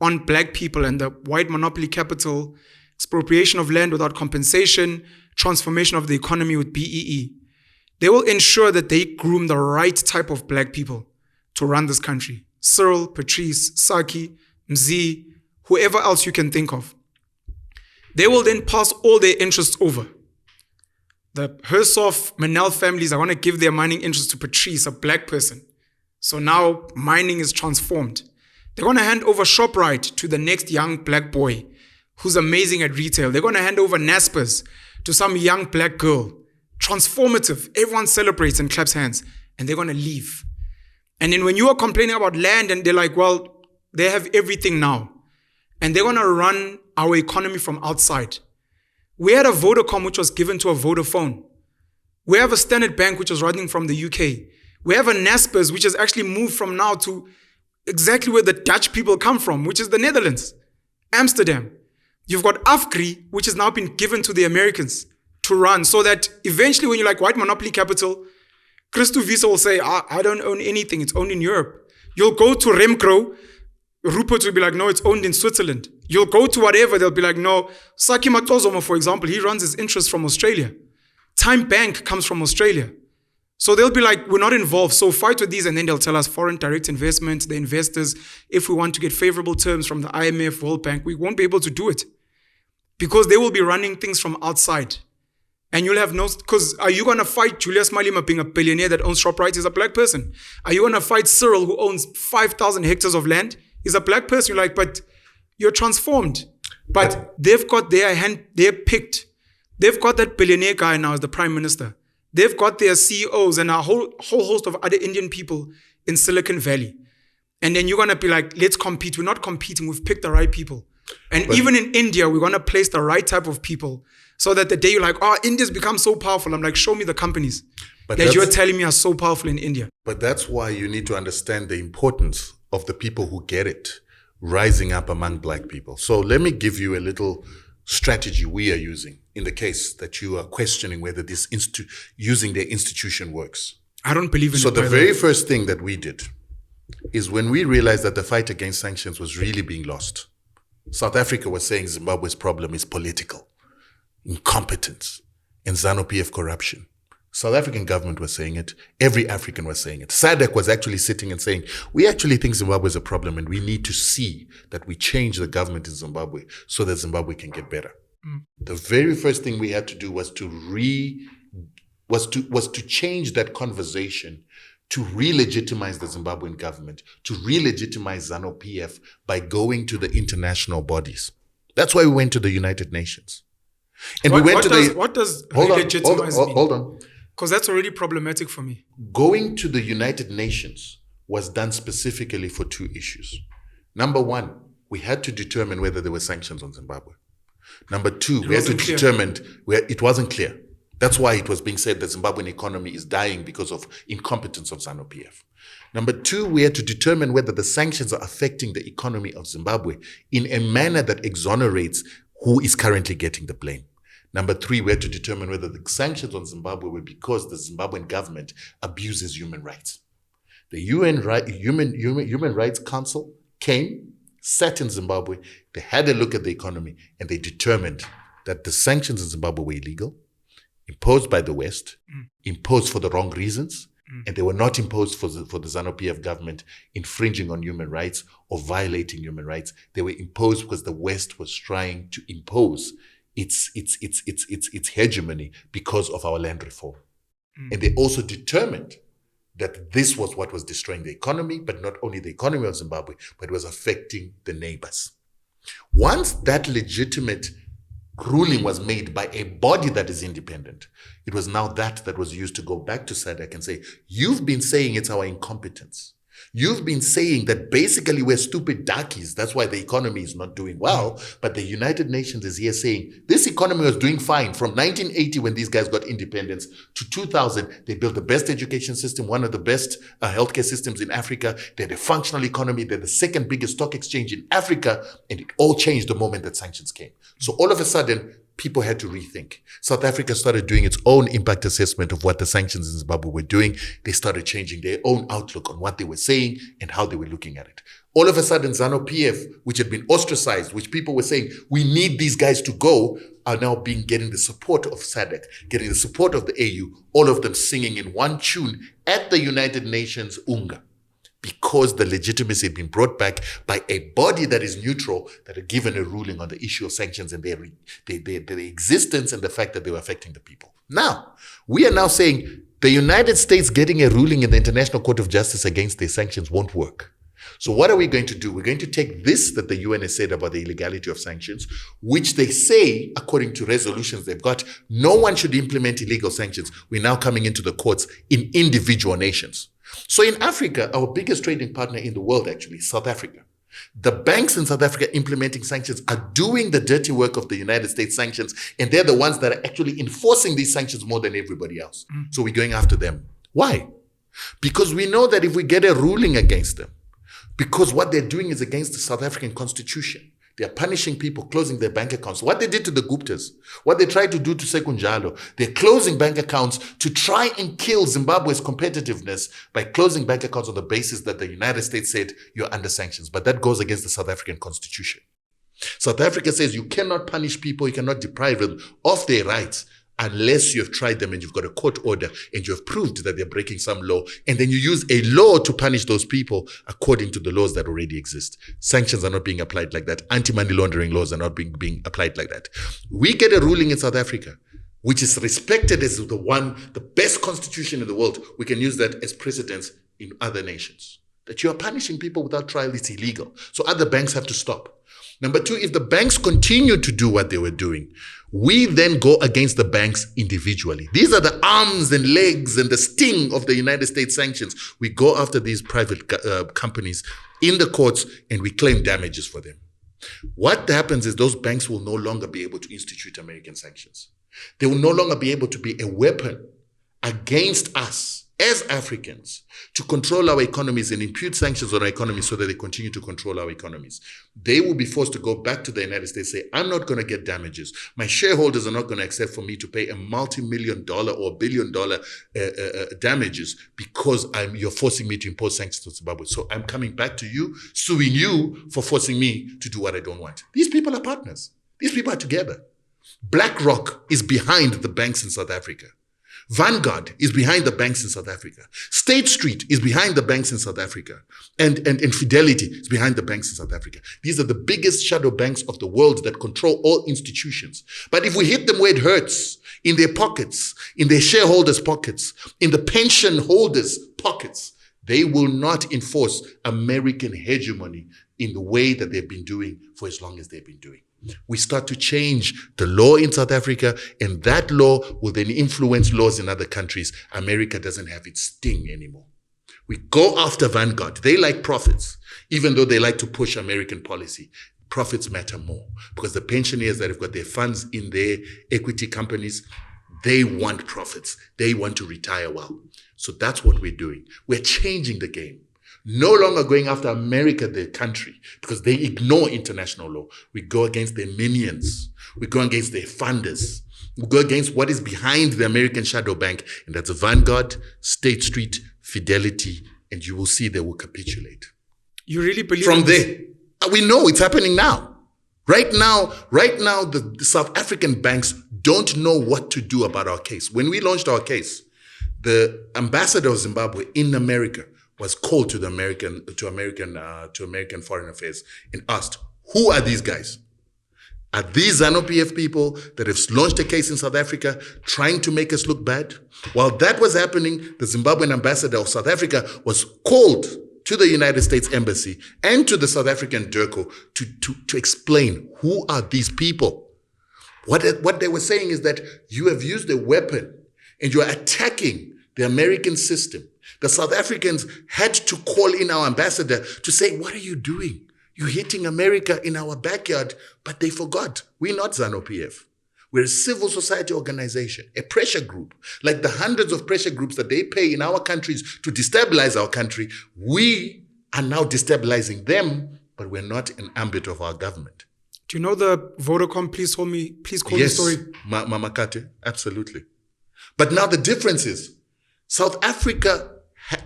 on black people and the white monopoly capital, expropriation of land without compensation, transformation of the economy with BEE, they will ensure that they groom the right type of black people to run this country. Cyril, Patrice, Saki, Mzi, whoever else you can think of. They will then pass all their interests over. the Hersoff Manel families are going to give their mining interest to Patrice, a black person. So now mining is transformed. They're going to hand over ShopRite to the next young black boy who's amazing at retail. They're going to hand over Naspers to some young black girl. Transformative. Everyone celebrates and claps hands. And they're going to leave. And then when you are complaining about land and they're like, well, they have everything now. And they're going to run our economy from outside. We had a Vodacom which was given to a Vodafone. We have a Standard Bank which was running from the UK. We have a Naspers which has actually moved from now to exactly where the Dutch people come from, which is the Netherlands, Amsterdam. You've got Afgri, which has now been given to the Americans to run, so that eventually when you're like white monopoly capital, Christo Wiese will say, I don't own anything, it's owned in Europe. You'll go to Remkro, Rupert will be like, no, it's owned in Switzerland. You'll go to whatever, they'll be like, no. Saki Matozoma, for example, he runs his interest from Australia. Time Bank comes from Australia. So they'll be like, we're not involved, so fight with these, and then they'll tell us foreign direct investment, the investors, if we want to get favorable terms from the IMF, World Bank, we won't be able to do it because they will be running things from outside. And you'll have no, because are you going to fight Julius Malema being a billionaire that owns ShopRite? He's a black person. Are you going to fight Cyril who owns 5,000 hectares of land? He's a black person. You're like, but you're transformed. But they've got their hand, they're picked. They've got that billionaire guy now as the prime minister. They've got their CEOs and a whole host of other Indian people in Silicon Valley. And then you're going to be like, let's compete. We're not competing. We've picked the right people. And even in India, we're going to place the right type of people so that the day you're like, oh, India's become so powerful. I'm like, show me the companies that you're telling me are so powerful in India. But that's why you need to understand the importance of the people who get it rising up among black people. So let me give you a little strategy we are using in the case that you are questioning whether this using their institution works. I don't believe in it. So the very first thing that we did is when we realized that the fight against sanctions was really being lost. South Africa was saying Zimbabwe's problem is political, incompetence, and ZANU-PF corruption. South African government was saying it. Every African was saying it. SADC was actually sitting and saying, we actually think Zimbabwe is a problem and we need to see that we change the government in Zimbabwe so that Zimbabwe can get better. The very first thing we had to do was to change that conversation to re-legitimize the Zimbabwean government, to re-legitimize ZANU-PF by going to the international bodies. That's why we went to the United Nations. And what does re-legitimize mean? Hold on. Because that's already problematic for me. Going to the United Nations was done specifically for two issues. Number one, we had to determine whether there were sanctions on Zimbabwe. Number two, we had to determine where it wasn't clear. That's why it was being said that Zimbabwean economy is dying because of incompetence of ZANU-PF. Number two, we had to determine whether the sanctions are affecting the economy of Zimbabwe in a manner that exonerates who is currently getting the blame. Number three, we had to determine whether the sanctions on Zimbabwe were because the Zimbabwean government abuses human rights. The Human Rights Council came, sat in Zimbabwe, they had a look at the economy, and they determined that the sanctions in Zimbabwe were illegal, imposed by the West, imposed for the wrong reasons, and they were not imposed for the ZANU-PF government infringing on human rights or violating human rights. They were imposed because the West was trying to impose its hegemony because of our land reform. And they also determined that this was what was destroying the economy, but not only the economy of Zimbabwe, but it was affecting the neighbors. Once that legitimate ruling was made by a body that is independent, it was now that was used to go back to SADC and say, you've been saying it's our incompetence. You've been saying that basically we're stupid darkies. That's why the economy is not doing well. But the United Nations is here saying this economy was doing fine from 1980 when these guys got independence to 2000. They built the best education system, one of the best healthcare systems in Africa. They had a functional economy. They're the second biggest stock exchange in Africa. And it all changed the moment that sanctions came. So all of a sudden, people had to rethink. South Africa started doing its own impact assessment of what the sanctions in Zimbabwe were doing. They started changing their own outlook on what they were saying and how they were looking at it. All of a sudden, ZANU-PF, which had been ostracized, which people were saying, we need these guys to go, are now getting the support of SADC, getting the support of the AU, all of them singing in one tune at the United Nations UNGA. because the legitimacy had been brought back by a body that is neutral, that had given a ruling on the issue of sanctions and their existence and the fact that they were affecting the people. Now, we are now saying the United States getting a ruling in the International Court of Justice against their sanctions won't work. So what are we going to do? We're going to take this that the UN has said about the illegality of sanctions, which they say, according to resolutions they've got, no one should implement illegal sanctions. We're now coming into the courts in individual nations. So in Africa, our biggest trading partner in the world actually is South Africa. The banks in South Africa implementing sanctions are doing the dirty work of the United States sanctions, and they're the ones that are actually enforcing these sanctions more than everybody else. So we're going after them. Why? Because we know that if we get a ruling against them, because what they're doing is against the South African Constitution. They're punishing people, closing their bank accounts. What they did to the Guptas, what they tried to do to Sekunjalo, they're closing bank accounts to try and kill Zimbabwe's competitiveness by closing bank accounts on the basis that the United States said you're under sanctions. But that goes against the South African Constitution. South Africa says you cannot punish people, you cannot deprive them of their rights unless you have tried them and you've got a court order and you have proved that they're breaking some law, and then you use a law to punish those people according to the laws that already exist. Sanctions are not being applied like that. Anti-money laundering laws are not being applied like that. We get a ruling in South Africa, which is respected as the best constitution in the world. We can use that as precedence in other nations. That you are punishing people without trial, it's illegal. So other banks have to stop. Number two, if the banks continue to do what they were doing, we then go against the banks individually. These are the arms and legs and the sting of the United States sanctions. We go after these private companies in the courts and we claim damages for them. What happens is those banks will no longer be able to institute American sanctions. They will no longer be able to be a weapon against us as Africans to control our economies and impute sanctions on our economies so that they continue to control our economies. They will be forced to go back to the United States and say, I'm not going to get damages. My shareholders are not going to accept for me to pay a multi-million-dollar or billion-dollar damages because you're forcing me to impose sanctions on Zimbabwe. So I'm coming back to you, suing you for forcing me to do what I don't want. These people are partners. These people are together. BlackRock is behind the banks in South Africa. Vanguard is behind the banks in South Africa. State Street is behind the banks in South Africa. And Fidelity is behind the banks in South Africa. These are the biggest shadow banks of the world that control all institutions. But if we hit them where it hurts, in their pockets, in their shareholders' pockets, in the pension holders' pockets, they will not enforce American hegemony in the way that they've been doing for as long as they've been doing. We start to change the law in South Africa, and that law will then influence laws in other countries. America doesn't have its sting anymore. We go after Vanguard. They like profits, even though they like to push American policy. Profits matter more because the pensioners that have got their funds in their equity companies, they want profits. They want to retire well. So that's what we're doing. We're changing the game. No longer going after America, the country, because they ignore international law. We go against their minions. We go against their funders. We go against what is behind the American shadow bank, and that's Vanguard, State Street, Fidelity, and you will see they will capitulate. You really believe from there? We know it's happening now. Right now, the South African banks don't know what to do about our case. When we launched our case, the ambassador of Zimbabwe in America was called to American Foreign Affairs and asked, who are these guys? Are these ZANU-PF people that have launched a case in South Africa trying to make us look bad? While that was happening, the Zimbabwean ambassador of South Africa was called to the United States Embassy and to the South African DIRCO to explain who are these people. What they were saying is that you have used a weapon and you are attacking the American system. The South Africans had to call in our ambassador to say, what are you doing? You're hitting America in our backyard. But they forgot. We're not ZANU-PF. We're a civil society organization, a pressure group. Like the hundreds of pressure groups that they pay in our countries to destabilize our country, we are now destabilizing them, but we're not an ambit of our government. Do you know the Vodacom please call me story? Yes, Mama Kate, absolutely. But now the difference is South Africa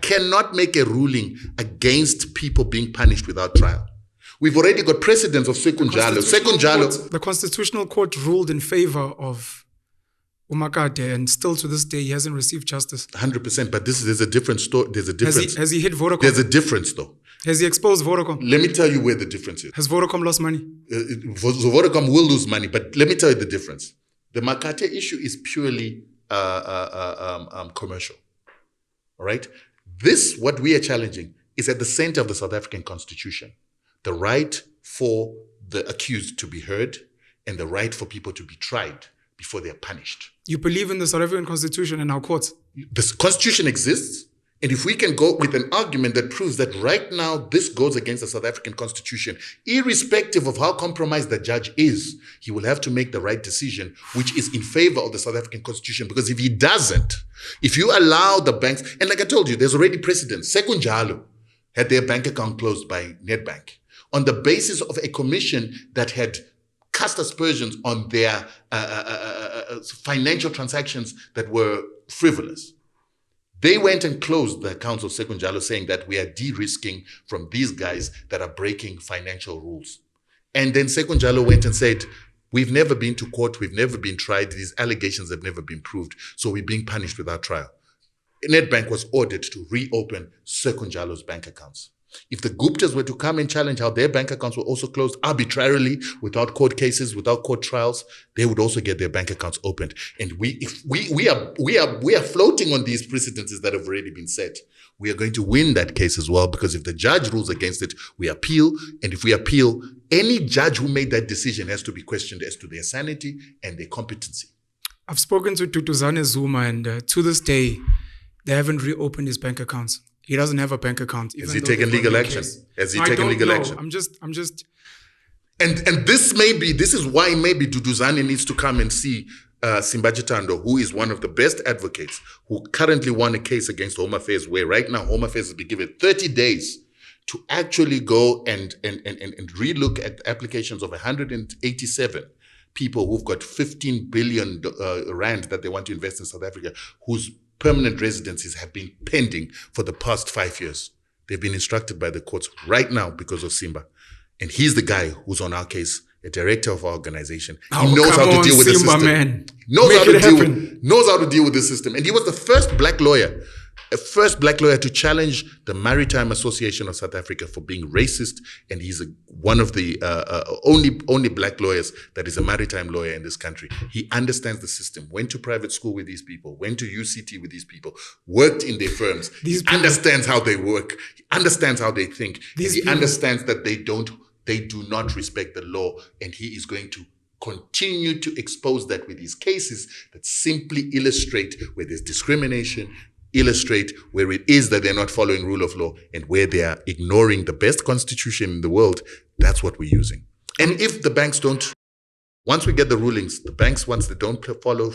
cannot make a ruling against people being punished without trial. We've already got precedents of Sekunjalo. The Constitutional Court ruled in favor of Umakade, and still to this day he hasn't received justice. 100%. But there's a different story. There's a difference. Has he hit Vodacom? There's a difference, though. Has he exposed Vodacom? Let me tell you where the difference is. Has Vodacom lost money? Vodacom will lose money, but let me tell you the difference. The Makate issue is purely commercial. All right? What we are challenging is at the center of the South African Constitution. The right for the accused to be heard and the right for people to be tried before they are punished. You believe in the South African Constitution and our courts? The Constitution exists. And if we can go with an argument that proves that right now this goes against the South African Constitution, irrespective of how compromised the judge is, he will have to make the right decision, which is in favor of the South African Constitution. Because if he doesn't, if you allow the banks, and like I told you, there's already precedent. Sekunjalo had their bank account closed by Nedbank on the basis of a commission that had cast aspersions on their financial transactions that were frivolous. They went and closed the accounts of Sekunjalo, saying that we are de-risking from these guys that are breaking financial rules. And then Sekunjalo went and said, we've never been to court, we've never been tried, these allegations have never been proved, so we're being punished without trial. Nedbank was ordered to reopen Sekunjalo's bank accounts. If the Guptas were to come and challenge how their bank accounts were also closed arbitrarily, without court cases, without court trials, they would also get their bank accounts opened. And we are floating on these precedences that have already been set. We are going to win that case as well, because if the judge rules against it, we appeal. And if we appeal, any judge who made that decision has to be questioned as to their sanity and their competency. I've spoken to Tutuzane Zuma, and to this day, they haven't reopened his bank accounts. He doesn't have a bank account. Has he taken legal action? Has he taken legal action? I'm just. And this is why maybe Duduzane needs to come and see Simbaji Tando, who is one of the best advocates, who currently won a case against Home Affairs, where right now Home Affairs has been given 30 days to actually go and relook at applications of 187 people who've got 15 billion rand that they want to invest in South Africa, whose permanent residencies have been pending for the past 5 years. They've been instructed by the courts right now because of Simba. And he's the guy who's on our case, a director of our organization. He knows how to deal with the system. Man. Knows how to deal with the system. And he was the first black lawyer to challenge the Maritime Association of South Africa for being racist. And he's one of the only black lawyers that is a maritime lawyer in this country. He understands the system, went to private school with these people, went to UCT with these people, worked in their firms. He understands how they work. He understands how they think. He understands that they do not respect the law. And he is going to continue to expose that with these cases that simply illustrate where there's discrimination, illustrate where it is that they're not following rule of law, and where they are ignoring the best constitution in the world. That's what we're using. And if the banks don't, once we get the rulings, the banks, once they don't follow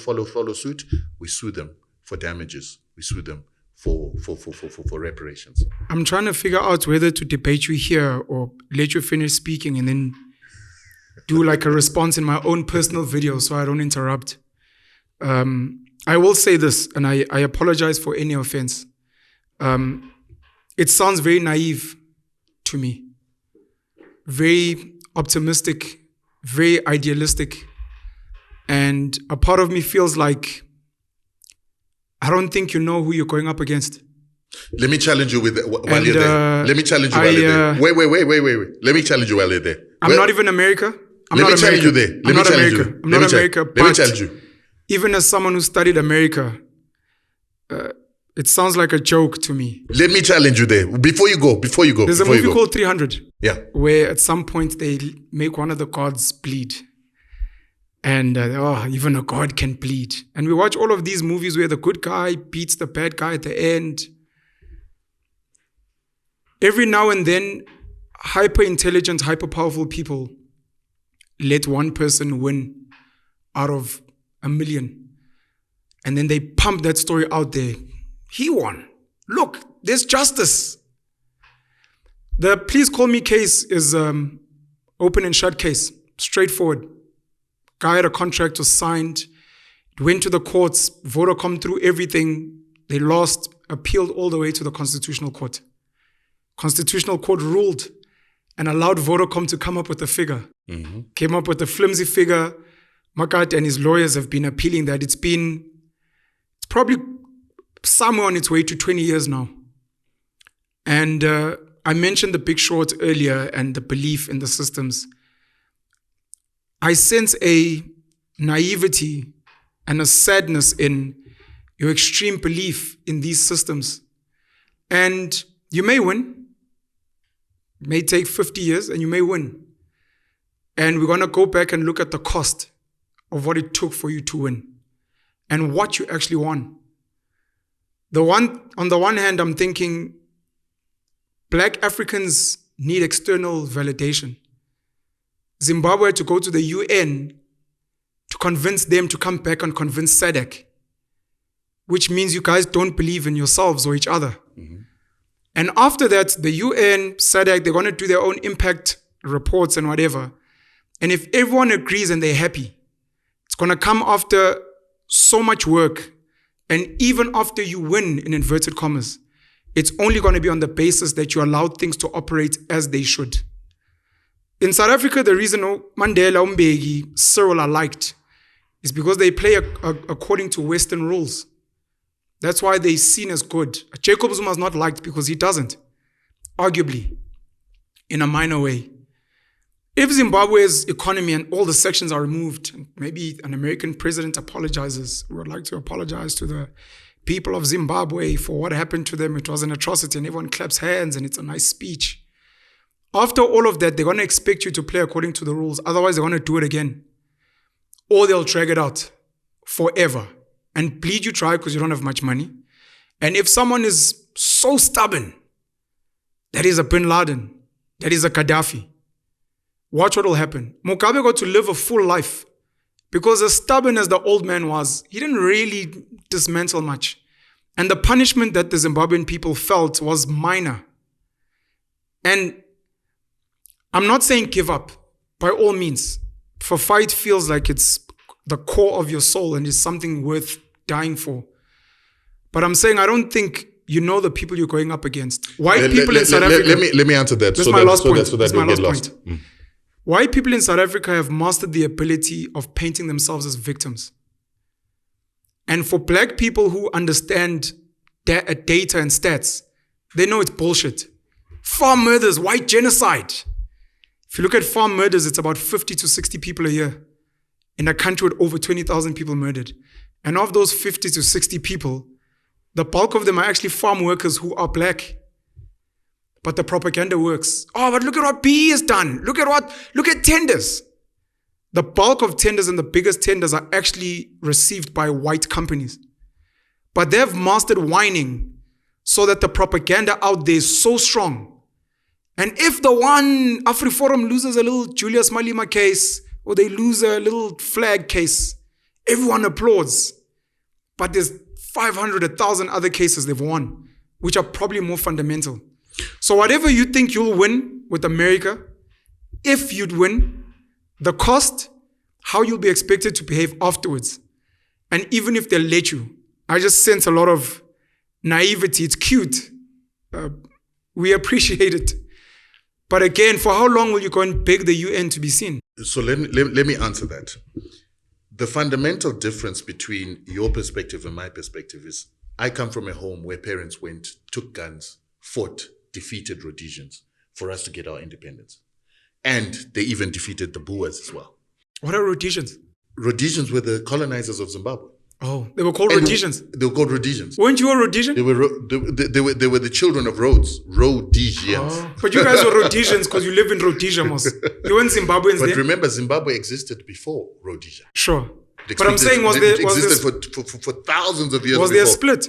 suit, we sue them for damages. We sue them for reparations. I'm trying to figure out whether to debate you here or let you finish speaking and then do like a response in my own personal video so I don't interrupt. I will say this, and I apologize for any offense. It sounds very naive to me, very optimistic, very idealistic. And a part of me feels like I don't think you know who you're going up against. Let me challenge you with while you're there. Let me challenge you while you're there. Wait. Let me challenge you while you're there. I'm not even America. Let me challenge you there. I'm not America. I'm not America. Let me challenge you. Even as someone who studied America, it sounds like a joke to me. Let me challenge you there. Before you go. There's a movie called 300. Yeah. Where at some point they make one of the gods bleed. And even a god can bleed. And we watch all of these movies where the good guy beats the bad guy at the end. Every now and then, hyper intelligent, hyper powerful people let one person win out of 1 million. And then they pump that story out there. He won. Look, there's justice. The Please Call Me case is open and shut case. Straightforward. Guy had a contract, was signed. It went to the courts. Vodacom through everything. They lost, appealed all the way to the Constitutional Court. Constitutional Court ruled and allowed Vodacom to come up with a figure. Mm-hmm. Came up with a flimsy figure, Makate and his lawyers have been appealing that it's probably somewhere on its way to 20 years now. And I mentioned the Big Short earlier and the belief in the systems. I sense a naivety and a sadness in your extreme belief in these systems. And you may win. It may take 50 years and you may win. And we're going to go back and look at the cost of what it took for you to win and what you actually won. On the one hand, I'm thinking Black Africans need external validation. Zimbabwe had to go to the UN to convince them to come back and convince SADC, which means you guys don't believe in yourselves or each other. Mm-hmm. And after that, the UN, SADC, they're going to do their own impact reports and whatever. And if everyone agrees and they're happy, it's going to come after so much work. And even after you win, in inverted commas, it's only going to be on the basis that you allowed things to operate as they should. In South Africa, the reason Mandela, Mbeki, Cyril are liked is because they play according to Western rules. That's why they're seen as good. Jacob Zuma is not liked because he doesn't, arguably, in a minor way. If Zimbabwe's economy and all the sections are removed, and maybe an American president apologizes, we would like to apologize to the people of Zimbabwe for what happened to them. It was an atrocity, and everyone claps hands, and it's a nice speech. After all of that, they're going to expect you to play according to the rules. Otherwise, they're going to do it again. Or they'll drag it out forever and bleed you dry because you don't have much money. And if someone is so stubborn, that is a Bin Laden, that is a Gaddafi, watch what will happen. Mugabe got to live a full life because as stubborn as the old man was, he didn't really dismantle much. And the punishment that the Zimbabwean people felt was minor. And I'm not saying give up, by all means. For fight feels like it's the core of your soul and is something worth dying for. But I'm saying I don't think you know the people you're going up against. White people in South Africa. Let me answer that. That's my last point. That's my last point. White people in South Africa have mastered the ability of painting themselves as victims. And for Black people who understand data and stats, they know it's bullshit. Farm murders, white genocide. If you look at farm murders, it's about 50 to 60 people a year in a country with over 20,000 people murdered. And of those 50 to 60 people, the bulk of them are actually farm workers who are Black. But the propaganda works. Oh, but look at what BE has done. Look at tenders. The bulk of tenders and the biggest tenders are actually received by white companies. But they've mastered whining so that the propaganda out there is so strong. And if the one AfriForum loses a little Julius Malema case or they lose a little flag case, everyone applauds. But there's 500, 1,000 other cases they've won, which are probably more fundamental. So whatever you think you'll win with America, if you'd win, the cost, how you'll be expected to behave afterwards. And even if they'll let you, I just sense a lot of naivety. It's cute. We appreciate it. But again, for how long will you go and beg the UN to be seen? So let me answer that. The fundamental difference between your perspective and my perspective is I come from a home where parents went, took guns, fought, defeated Rhodesians for us to get our independence. And they even defeated the Boers as well. What are Rhodesians? Rhodesians were the colonizers of Zimbabwe. Oh, they were called Rhodesians. They were called Rhodesians. Weren't you a Rhodesian? They were the children of Rhodes, Rhodesians. Oh, but you guys were Rhodesians because you live in Rhodesia, most. You weren't Zimbabweans But there? remember, Zimbabwe existed before Rhodesia. Sure. But I'm saying, for thousands of years. Was there a split?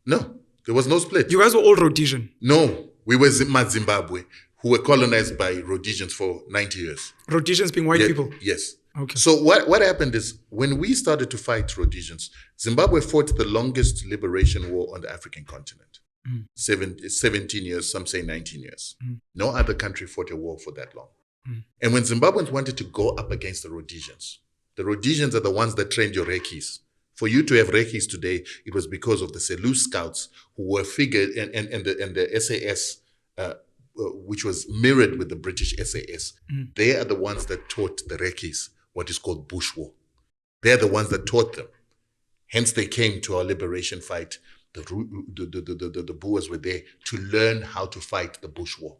No, there was no split. You guys were all Rhodesian. No, we were Zimbabwe, who were colonized by Rhodesians for 90 years. Rhodesians being white people? Yes. Okay. So what happened is when we started to fight Rhodesians, Zimbabwe fought the longest liberation war on the African continent. 17 years, some say 19 years. No other country fought a war for that long. And when Zimbabweans wanted to go up against the Rhodesians are the ones that trained your Rekis. For you to have Rekis today, it was because of the Selous scouts who were figured and the SAS, which was mirrored with the British SAS. They are the ones that taught the Rekis what is called bush war. They're the ones that taught them. Hence, they came to our liberation fight. The Boers were there to learn how to fight the Bush War.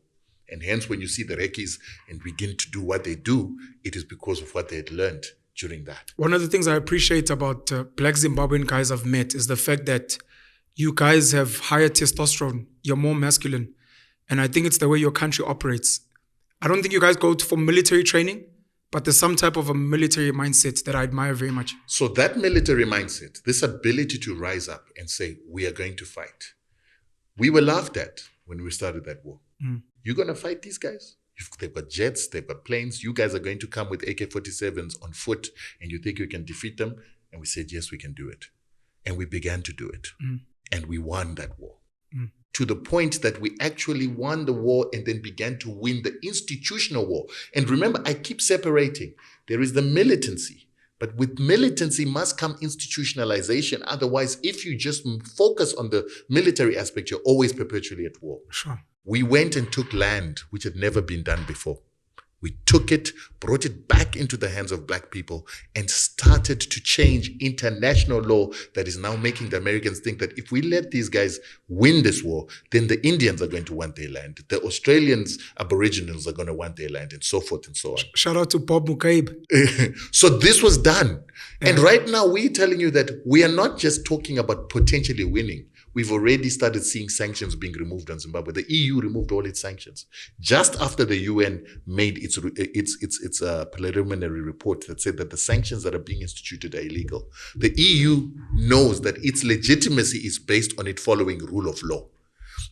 And hence, when you see the Rekis and begin to do what they do, it is because of what they had learned during that. One of the things I appreciate about black Zimbabwean guys I've met is the fact that you guys have higher testosterone. You're more masculine. And I think it's the way your country operates. I don't think you guys go for military training, but there's some type of a military mindset that I admire very much. So that military mindset, this ability to rise up and say, we are going to fight. We were laughed at when we started that war. You're going to fight these guys? They've got jets, they've got planes. You guys are going to come with AK-47s on foot and you think you can defeat them? And we said, yes, we can do it. And we began to do it. And we won that war. To the point that we actually won the war and then began to win the institutional war. And remember, I keep separating. There is the militancy. But with militancy must come institutionalization. Otherwise, if you just focus on the military aspect, you're always perpetually at war. Sure. We went and took land, which had never been done before. We took it, brought it back into the hands of black people, and started to change international law that is now making the Americans think that if we let these guys win this war, then the Indians are going to want their land. The Australians, Aboriginals are going to want their land, and so forth and so on. Shout out to Bob Mugabe. So this was done. And right now we're telling you that we are not just talking about potentially winning. We've already started seeing sanctions being removed on Zimbabwe. The EU removed all its sanctions just after the UN made its preliminary report that said that the sanctions that are being instituted are illegal. The EU knows that its legitimacy is based on it following rule of law.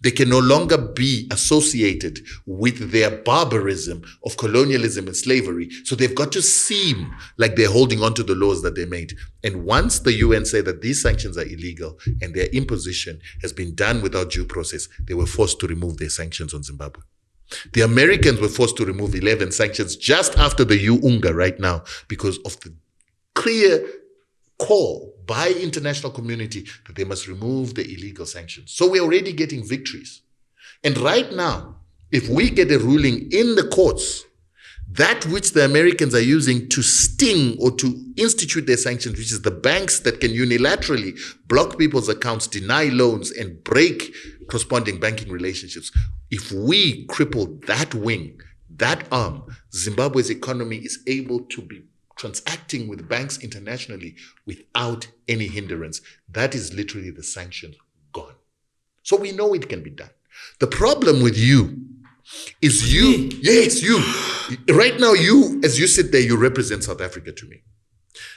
They can no longer be associated with their barbarism of colonialism and slavery. So they've got to seem like they're holding on to the laws that they made. And once the UN said that these sanctions are illegal and their imposition has been done without due process, they were forced to remove their sanctions on Zimbabwe. The Americans were forced to remove 11 sanctions just after the UNGA right now because of the clear call by international community that they must remove the illegal sanctions. So we're already getting victories. And right now, if we get a ruling in the courts, that which the Americans are using to sting or to institute their sanctions, which is the banks that can unilaterally block people's accounts, deny loans, and break corresponding banking relationships, if we cripple that wing, that arm, Zimbabwe's economy is able to be transacting with banks internationally without any hindrance. That is literally the sanctions gone. So we know it can be done. The problem with you is you. Yes, you. Right now, you, as you sit there, you represent South Africa to me.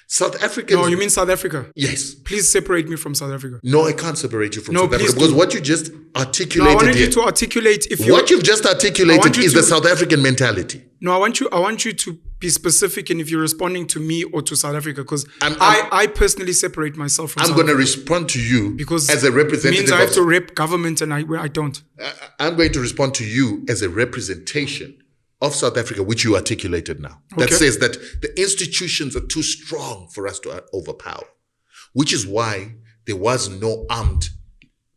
South Africa. No, you mean South Africa? Yes. Please separate me from South Africa. No, I can't separate you from South Africa because what you just articulated. No, I wanted you to articulate. What you've just articulated is the South African mentality. No, I want you to be specific in if you're responding to me or to South Africa, because I personally separate myself from South Africa. I'm going to respond to you because as a representative. It means I have to rep government and I don't. I'm going to respond to you as a representation of South Africa, which you articulated now. That says that the institutions are too strong for us to overpower, which is why there was no armed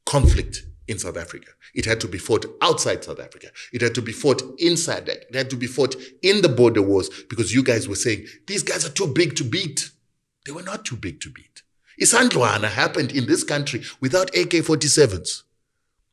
conflict in South Africa. It had to be fought outside South Africa. It had to be fought inside that. It had to be fought in the border wars because you guys were saying, these guys are too big to beat. They were not too big to beat. Isandlwana happened in this country without AK-47s,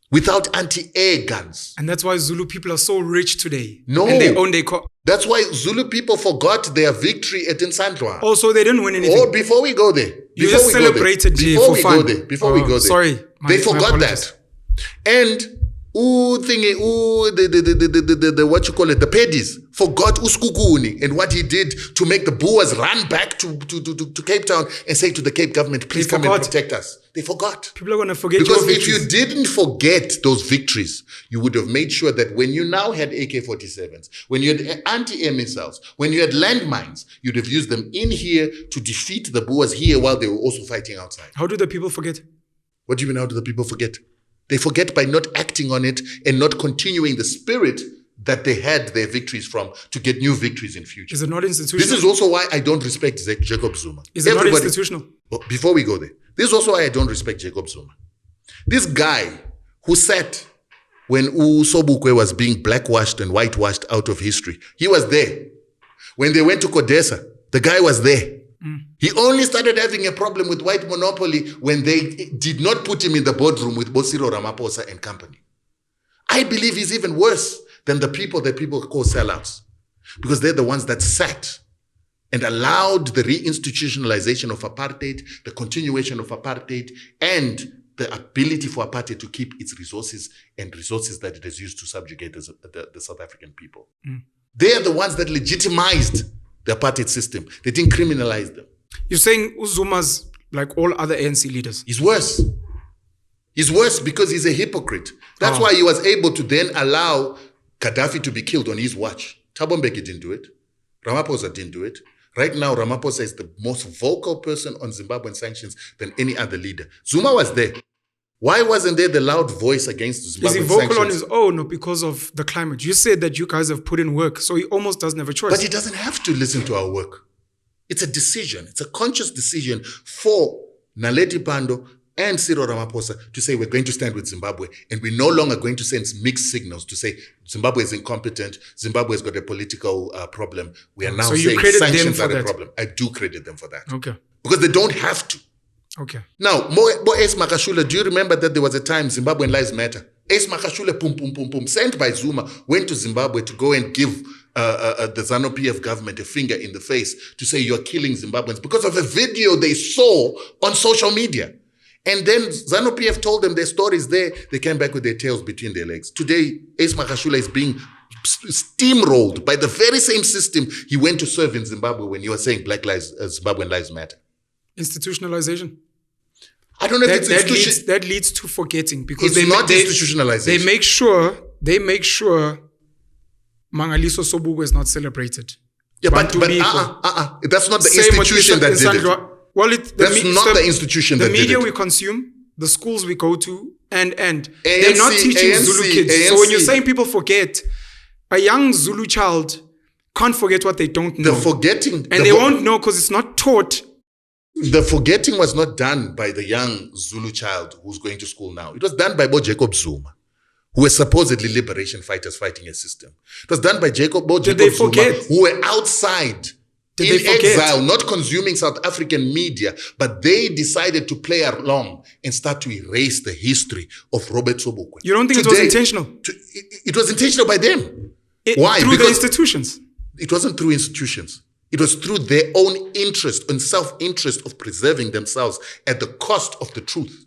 without anti-air guns. And that's why Zulu people are so rich today. No. And they own their That's why Zulu people forgot their victory at Nsandlwana. Oh, so they didn't win anything. Oh, before we go there. You just celebrated for fun. Before we go there. Sorry. They forgot that. And the what you call it, the Pedis forgot Uskukuni and what he did to make the Boers run back to Cape Town and say to the Cape government, please come and protect us. They forgot. People are going to forget because if you didn't forget those victories, you would have made sure that when you now had AK-47s, when you had anti-air missiles, when you had landmines, you'd have used them in here to defeat the Boers here while they were also fighting outside. How do the people forget? What do you mean, how do the people forget? They forget by not acting on it and not continuing the spirit that they had their victories from to get new victories in future. Is it not institutional? This is also why I don't respect Jacob Zuma. Is it not institutional? Before we go there, this is also why I don't respect Jacob Zuma. This guy who sat when Sobukwe was being blackwashed and whitewashed out of history, he was there. When they went to Kodesa, the guy was there. He only started having a problem with white monopoly when they did not put him in the boardroom with Cyril Ramaphosa and company. I believe he's even worse than the people that people call sellouts, because they're the ones that sat and allowed the reinstitutionalization of apartheid, the continuation of apartheid, and the ability for apartheid to keep its resources and resources that it has used to subjugate the South African people. They are the ones that legitimized the apartheid system. They didn't criminalize them. You're saying Zuma's like all other ANC leaders? He's worse. He's worse because he's a hypocrite. That's why he was able to then allow Gaddafi to be killed on his watch. Thabo Mbeki didn't do it. Ramaphosa didn't do it. Right now, Ramaphosa is the most vocal person on Zimbabwean sanctions than any other leader. Zuma was there. Why wasn't there the loud voice against Zimbabwean sanctions? Is he vocal on his own or because of the climate? You said that you guys have put in work, so he almost doesn't have a choice. But he doesn't have to listen to our work. It's a decision. It's a conscious decision for Naledi Pandor and Cyril Ramaphosa to say we're going to stand with Zimbabwe, and we're no longer going to send mixed signals to say Zimbabwe is incompetent, Zimbabwe has got a political problem. We are now saying sanctions are a problem. I do credit them for that. Okay. Because they don't have to. Okay. Now, Ace Makashule, do you remember that there was a time Zimbabwean Lives Matter? Ace Makashule, sent by Zuma, went to Zimbabwe to go and give the ZANU-PF government a finger in the face to say you're killing Zimbabweans because of a video they saw on social media. And then ZANU-PF told them their stories there. They came back with their tails between their legs. Today, Ace Makashule is being steamrolled by the very same system he went to serve in Zimbabwe when you were saying Zimbabwean Lives Matter. Institutionalization. I don't know if it's that leads to forgetting, because it's not institutionalization. They make sure Mangaliso Sobukwe is not celebrated. Yeah, but that's not the institution that did it. Well, that's not the institution that did it. The media we consume, the schools we go to, and they're not teaching Zulu kids. So when you're saying people forget, a young Zulu child can't forget what they don't know. They won't know because it's not taught. The forgetting was not done by the young Zulu child who's going to school now. It was done by Jacob Zuma, who were supposedly liberation fighters fighting a system. It was done by Jacob Zuma, who were outside in exile, not consuming South African media, but they decided to play along and start to erase the history of Robert Sobukwe. You don't think it was intentional? It was intentional by them. Why? Through the institutions. It wasn't through institutions. It was through their own interest and self-interest of preserving themselves at the cost of the truth.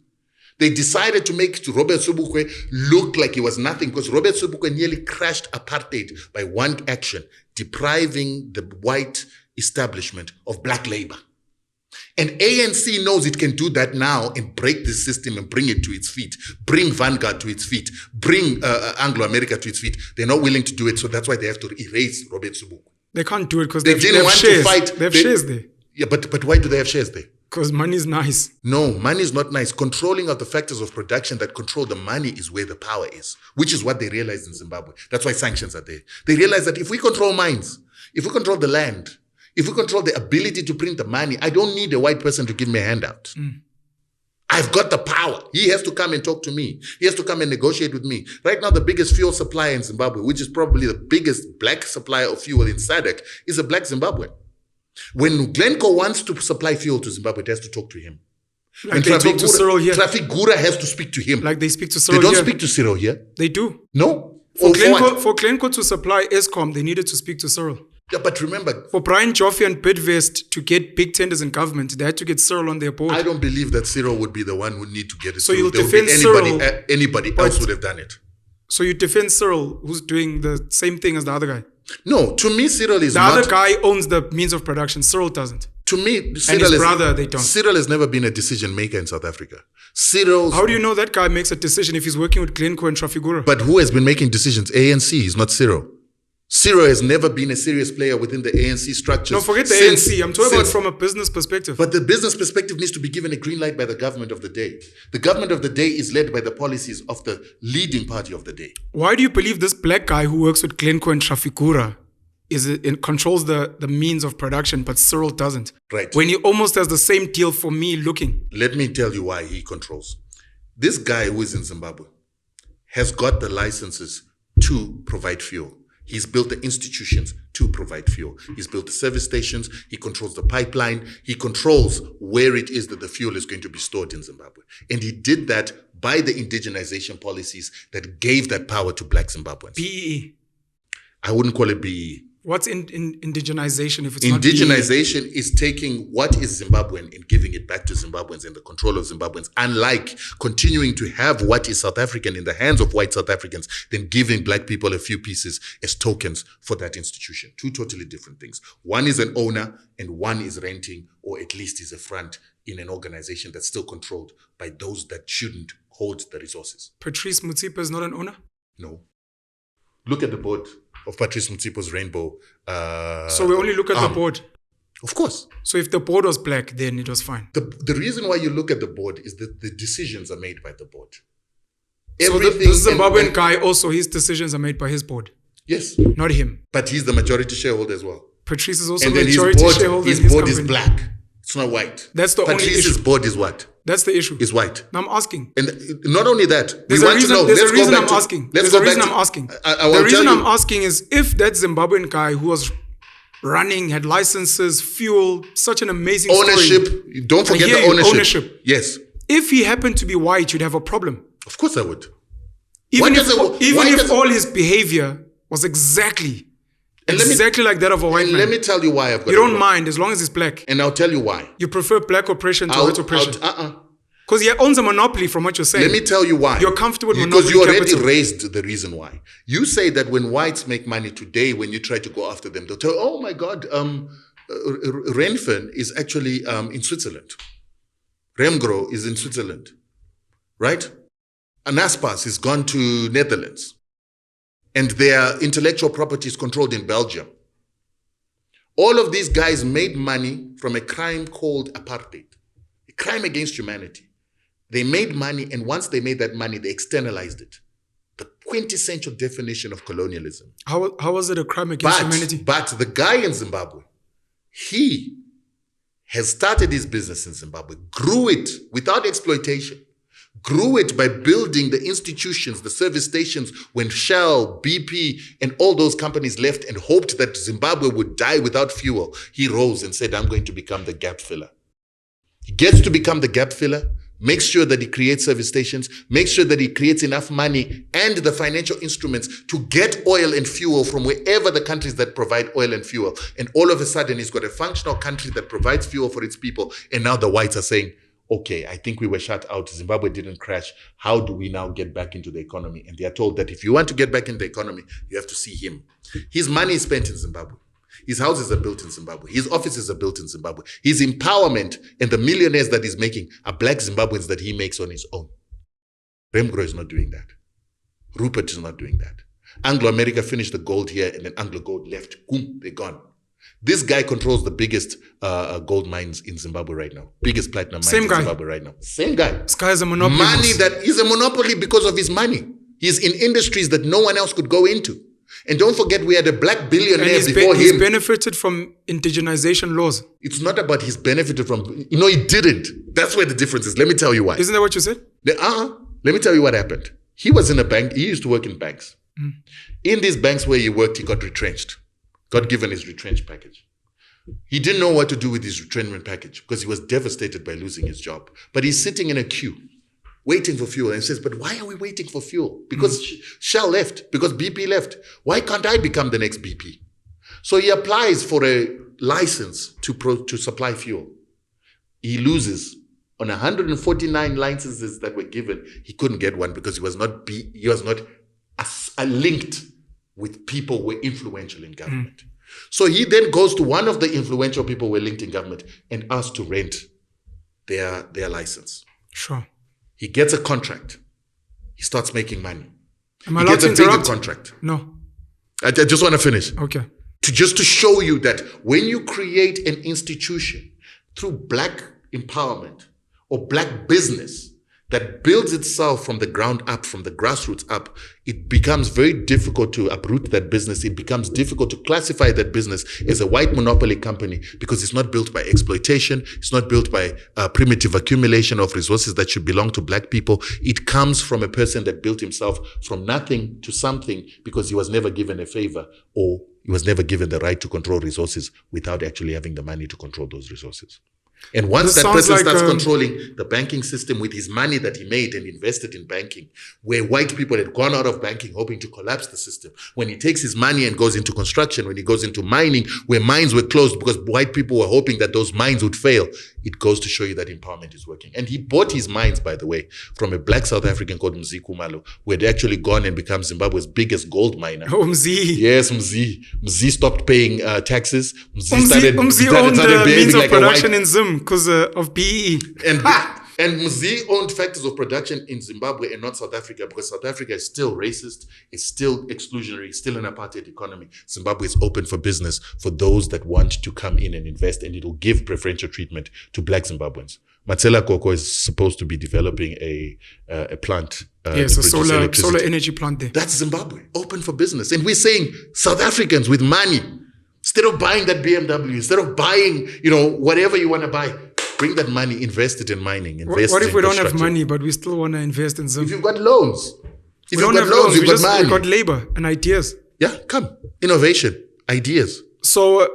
They decided to make Robert Sobukwe look like he was nothing, because Robert Sobukwe nearly crashed apartheid by one action, depriving the white establishment of black labor. And ANC knows it can do that now and break this system and bring it to its feet, bring Vanguard to its feet, bring Anglo-America to its feet. They're not willing to do it, so that's why they have to erase Robert Sobukwe. They can't do it because they didn't want to fight. They have shares there. Yeah, but why do they have shares there? Because money is nice. No, money is not nice. Controlling of the factors of production that control the money is where the power is, which is what they realized in Zimbabwe. That's why sanctions are there. They realize that if we control mines, if we control the land, if we control the ability to print the money, I don't need a white person to give me a handout. I've got the power. He has to come and talk to me. He has to come and negotiate with me. Right now, the biggest fuel supplier in Zimbabwe, which is probably the biggest black supplier of fuel in SADC, is a black Zimbabwean. When Glencore wants to supply fuel to Zimbabwe, it has to talk to him. Like they talk to Cyril here. Traffic Gura has to speak to him. Like they speak to Cyril here. They don't speak to Cyril here. They do. No. For Glencore to supply ESCOM, they needed to speak to Cyril. Yeah, but remember, for Brian Joffe and Bidvest to get big tenders in government, they had to get Cyril on their board. I don't believe that Cyril would be the one who need to get it. So you'll defend Cyril. Anybody else would have done it. So you defend Cyril, who's doing the same thing as the other guy? No, to me, Cyril is the other guy owns the means of production. Cyril doesn't. To me, Cyril and his brother, they don't. Cyril has never been a decision maker in South Africa. How do you know that guy makes a decision if he's working with Glencore and Trafigura? But who has been making decisions? ANC is not Cyril. Cyril has never been a serious player within the ANC structures. No, forget the ANC. I'm talking about from a business perspective. But the business perspective needs to be given a green light by the government of the day. The government of the day is led by the policies of the leading party of the day. Why do you believe this black guy who works with Glencore and Trafigura controls the means of production, but Cyril doesn't? Right. When he almost has the same deal for me looking. Let me tell you why he controls. This guy who is in Zimbabwe has got the licenses to provide fuel. He's built the institutions to provide fuel. He's built the service stations. He controls the pipeline. He controls where it is that the fuel is going to be stored in Zimbabwe. And he did that by the indigenization policies that gave that power to black Zimbabweans. BEE. I wouldn't call it BEE. What's indigenization if it's not Indigenization is taking what is Zimbabwean and giving it back to Zimbabweans and the control of Zimbabweans, unlike continuing to have what is South African in the hands of white South Africans, then giving black people a few pieces as tokens for that institution. Two totally different things. One is an owner and one is renting, or at least is a front in an organization that's still controlled by those that shouldn't hold the resources. Patrice Motsepe is not an owner? No. Look at the board of Patrice Motsepe's Rainbow. So we only look at the board? Of course. So if the board was black, then it was fine? The reason why you look at the board is that the decisions are made by the board. So the Zimbabwean guy also, his decisions are made by his board? Yes. Not him? But he's the majority shareholder as well. Patrice is also and the majority shareholder in his board company. is black. It's not white. That's the only issue. Patrice's board is what? That's the issue. Is white. Now I'm asking. And not only that, There's we a want reason, to know. there's Let's a reason go I'm back to, asking. Let's There's go a reason back I'm to, asking. The reason I'm asking is if that Zimbabwean guy who was running, had licenses, fuel, such an amazing ownership. story. Don't forget the ownership. Yes. If he happened to be white, you'd have a problem. Of course I would. Even if all his behavior was exactly like that of a white man. Let me tell you why I've got You don't mind as long as he's black. And I'll tell you why. You prefer black oppression to white oppression. Because he owns a monopoly from what you're saying. Let me tell you why. You're comfortable with because monopoly you already capital. raised the reason why. You say that when whites make money today, when you try to go after them, they'll tell, oh my God, Renfen is actually in Switzerland. Remgro is in Switzerland. Right? Anaspas is gone to Netherlands. And their intellectual property is controlled in Belgium. All of these guys made money from a crime called apartheid, a crime against humanity. They made money, and once they made that money, they externalized it. The quintessential definition of colonialism. How was it a crime against humanity? But the guy in Zimbabwe, he has started his business in Zimbabwe, grew it without exploitation, grew it by building the institutions, the service stations, when Shell, BP, and all those companies left and hoped that Zimbabwe would die without fuel. He rose and said, I'm going to become the gap filler. He gets to become the gap filler, makes sure that he creates service stations, makes sure that he creates enough money and the financial instruments to get oil and fuel from wherever the countries that provide oil and fuel. And all of a sudden, he's got a functional country that provides fuel for its people. And now the whites are saying, okay, I think we were shut out. Zimbabwe didn't crash. How do we now get back into the economy? And they are told that if you want to get back into the economy, you have to see him. His money is spent in Zimbabwe. His houses are built in Zimbabwe. His offices are built in Zimbabwe. His empowerment and the millionaires that he's making are black Zimbabweans that he makes on his own. Remgro is not doing that. Rupert is not doing that. Anglo-America finished the gold here and then Anglo-Gold left. Boom, they're gone. This guy controls the biggest gold mines in Zimbabwe right now. Biggest platinum mines in Zimbabwe right now. Same guy. This guy has a monopoly. Money that is a monopoly because of his money. He's in industries that no one else could go into. And don't forget, we had a black billionaire before him. He's benefited from indigenization laws. It's not about he's benefited from. You know, he didn't. That's where the difference is. Let me tell you why. Isn't that what you said? Let me tell you what happened. He was in a bank. He used to work in banks. In these banks where he worked, he got retrenched. Got given his retrench package. He didn't know what to do with his retrenchment package because he was devastated by losing his job. But he's sitting in a queue, waiting for fuel. And he says, but why are we waiting for fuel? Because Shell left, because BP left. Why can't I become the next BP? So he applies for a license to supply fuel. He loses. On 149 licenses that were given, he couldn't get one because he was not linked with people who were influential in government. So he then goes to one of the influential people who were linked in government and asks to rent their license. Sure. He gets a contract. He starts making money. Am I allowed to interrupt? He gets a bigger contract. No. I just want to finish. Okay. Just to show you that when you create an institution through black empowerment or black business that builds itself from the ground up, from the grassroots up, it becomes very difficult to uproot that business. It becomes difficult to classify that business as a white monopoly company because it's not built by exploitation. It's not built by primitive accumulation of resources that should belong to black people. It comes from a person that built himself from nothing to something because he was never given a favor or he was never given the right to control resources without actually having the money to control those resources. And once that person starts controlling the banking system with his money that he made and invested in banking, where white people had gone out of banking hoping to collapse the system, when he takes his money and goes into construction, when he goes into mining, where mines were closed because white people were hoping that those mines would fail, it goes to show you that empowerment is working. And he bought his mines, by the way, from a black South African called Mzi Kumalo, who had actually gone and become Zimbabwe's biggest gold miner. Oh, Mzi. Yes, Mzi. Mzi stopped paying taxes. Mzi owned the means of production in Zim because of BEE. And Mzi owned factors of production in Zimbabwe and not South Africa because South Africa is still racist, it's still exclusionary, it's still an apartheid economy. Zimbabwe is open for business for those that want to come in and invest, and it will give preferential treatment to black Zimbabweans. Matsela Koko is supposed to be developing a plant. Yes, a solar energy plant there. That's Zimbabwe, open for business. And we're saying South Africans with money, instead of buying that BMW, instead of buying, whatever you want to buy, bring that money, invest it in mining. What if we don't have money, but we still want to invest in Zim? If you've got loans. If we don't have loans, we've got labor and ideas. Yeah, come. Innovation, ideas. So,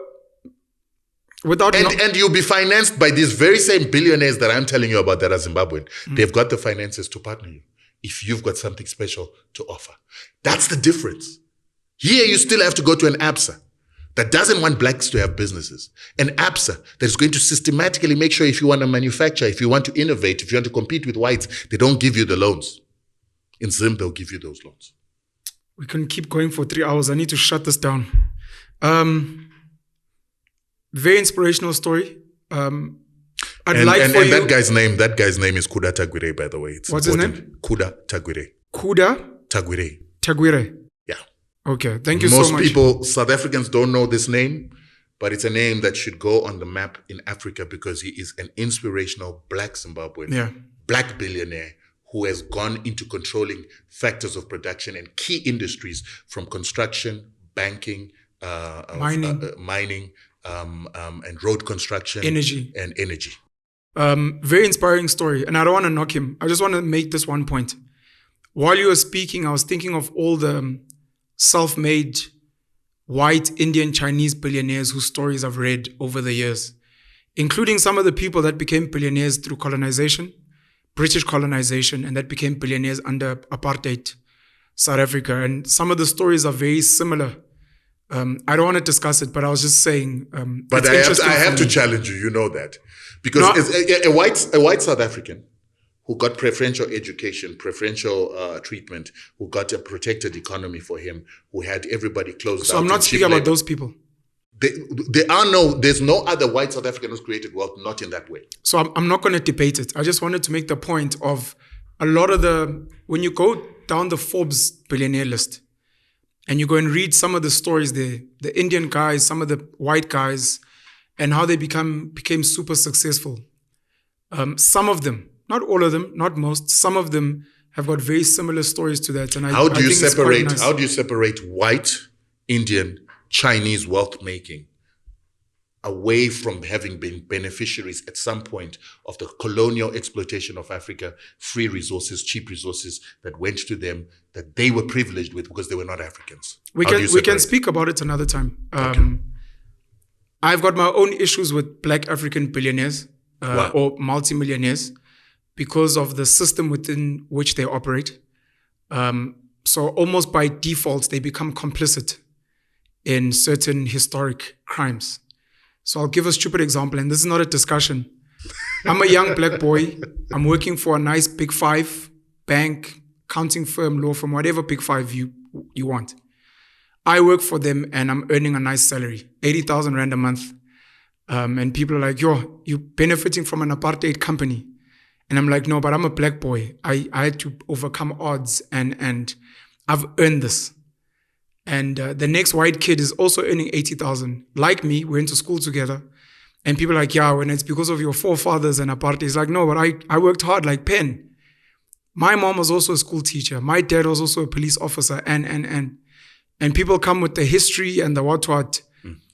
and you'll be financed by these very same billionaires that I'm telling you about that are Zimbabwean. They've got the finances to partner you if you've got something special to offer. That's the difference. Here, you still have to go to an ABSA that doesn't want blacks to have businesses. An ABSA that is going to systematically make sure if you want to manufacture, if you want to innovate, if you want to compete with whites, they don't give you the loans. In Zim, they'll give you those loans. We can keep going for 3 hours. I need to shut this down. Very inspirational story. That guy's name is Kuda Tagwire, by the way. It's What's important. his name? Kuda Tagwire. Kuda Tagwire. Yeah. Okay. Thank you so much. Most people, South Africans, don't know this name, but it's a name that should go on the map in Africa because he is an inspirational black Zimbabwean, black billionaire who has gone into controlling factors of production and key industries from construction, banking, mining, and road construction, energy. Very inspiring story. And I don't want to knock him. I just want to make this one point. While you were speaking, I was thinking of all the self-made white Indian Chinese billionaires whose stories I've read over the years, including some of the people that became billionaires through colonization, British colonization, and that became billionaires under apartheid South Africa. And some of the stories are very similar. I don't want to discuss it, but I was just saying. But I have to challenge you. You know that because a white South African who got preferential education, preferential treatment, who got a protected economy for him, who had everybody closed down. So I'm not speaking about those people. There's no other white South African who's created wealth, not in that way. So I'm not going to debate it. I just wanted to make the point of a lot of when you go down the Forbes billionaire list, and you go and read some of the stories there, the Indian guys, some of the white guys, and how they became super successful. Some of them, not all of them, not most, some of them have got very similar stories to that. And how do you separate white, Indian, Chinese wealth making away from having been beneficiaries at some point of the colonial exploitation of Africa, free resources, cheap resources that went to them that they were privileged with because they were not Africans? We can speak about it another time. I've got my own issues with black African billionaires or multimillionaires because of the system within which they operate. So almost by default, they become complicit in certain historic crimes. So I'll give a stupid example, and this is not a discussion. I'm a young black boy. I'm working for a nice Big Five bank, accounting firm, law firm, whatever Big Five you want. I work for them and I'm earning a nice salary, 80,000 Rand a month. And people are like, yo, you're benefiting from an apartheid company. And I'm like, no, but I'm a black boy. I had to overcome odds and I've earned this. And the next white kid is also earning 80,000. Like me, we went to school together. And people are like, yeah, when it's because of your forefathers and apartheid. It's like, no, but I worked hard like Pen. My mom was also a school teacher. My dad was also a police officer, and people come with the history and the what.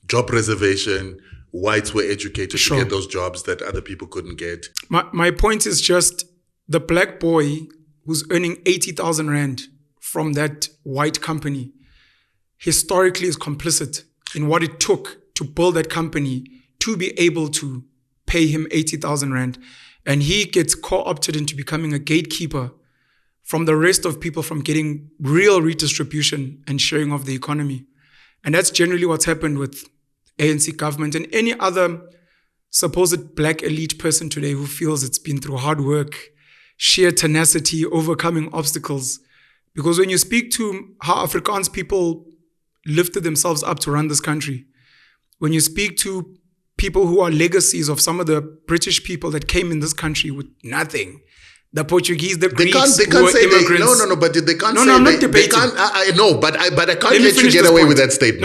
Job reservation. Whites were educated Sure. to get those jobs that other people couldn't get. My point is just the black boy who's earning 80,000 rand from that white company historically is complicit in what it took to build that company to be able to pay him 80,000 rand. And he gets co-opted into becoming a gatekeeper from the rest of people from getting real redistribution and sharing of the economy. And that's generally what's happened with ANC government and any other supposed black elite person today who feels it's been through hard work, sheer tenacity, overcoming obstacles. Because when you speak to how Afrikaans people lifted themselves up to run this country, when you speak to people who are legacies of some of the British people that came in this country with nothing, the Portuguese, the Greeks, They can't who say were immigrants. but they can't No, say no, I'm not they debating. can't. I know, but I can't Let me let you finish get this away point. with that statement.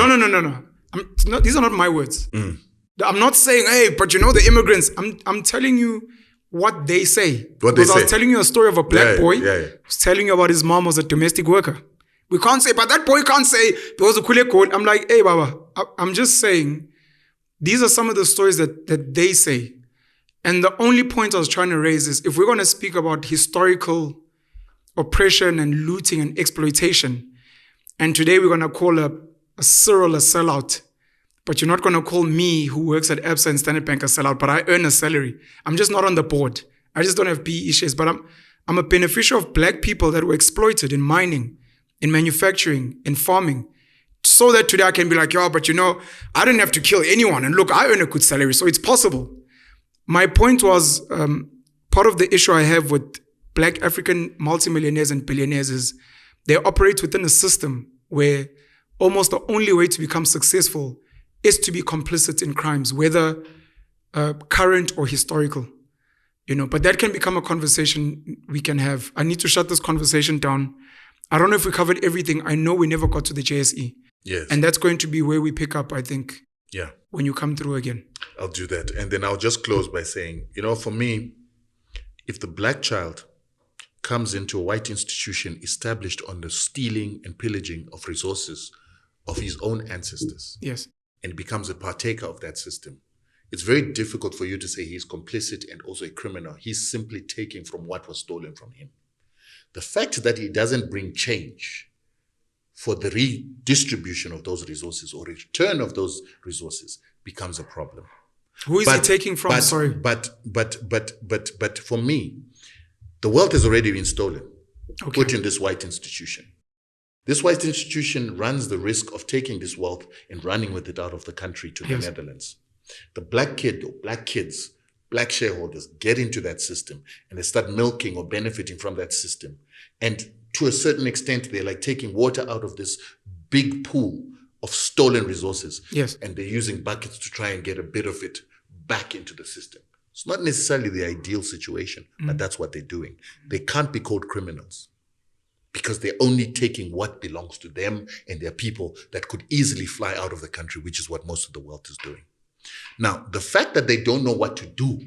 No. These are not my words. I'm not saying, hey, but the immigrants. I'm telling you what they say. What they because I say. was telling you a story of a black boy Yeah. who's telling you about his mom was a domestic worker. We can't say, but that boy can't say because of Kule code. I'm like, hey, Baba, I'm just saying these are some of the stories that they say. And the only point I was trying to raise is if we're going to speak about historical oppression and looting and exploitation, and today we're going to call a Cyril a sellout, but you're not going to call me who works at Absa and Standard Bank a sellout, but I earn a salary. I'm just not on the board. I just don't have PE shares, but I'm a beneficiary of black people that were exploited in mining, in manufacturing, in farming, so that today I can be like, yeah, but I didn't have to kill anyone. And look, I earn a good salary, so it's possible. My point was, part of the issue I have with black African multimillionaires and billionaires is they operate within a system where almost the only way to become successful is to be complicit in crimes, whether current or historical. But that can become a conversation we can have. I need to shut this conversation down. I don't know if we covered everything. I know we never got to the JSE. Yes. And that's going to be where we pick up, I think, Yeah. when you come through again. I'll do that. And then I'll just close by saying, for me, if the black child comes into a white institution established on the stealing and pillaging of resources of his own ancestors, Yes. and becomes a partaker of that system, it's very difficult for you to say he's complicit and also a criminal. He's simply taking from what was stolen from him. The fact that he doesn't bring change for the redistribution of those resources or return of those resources becomes a problem. Who is he taking from? Sorry. But for me, the wealth has already been stolen, put in this white institution. This white institution runs the risk of taking this wealth and running with it out of the country to the Netherlands. The black kid or black kids, black shareholders get into that system and they start milking or benefiting from that system. And to a certain extent, they're like taking water out of this big pool of stolen resources. Yes. And they're using buckets to try and get a bit of it back into the system. It's not necessarily the ideal situation, but that's what they're doing. They can't be called criminals because they're only taking what belongs to them and their people that could easily fly out of the country, which is what most of the world is doing. Now, the fact that they don't know what to do,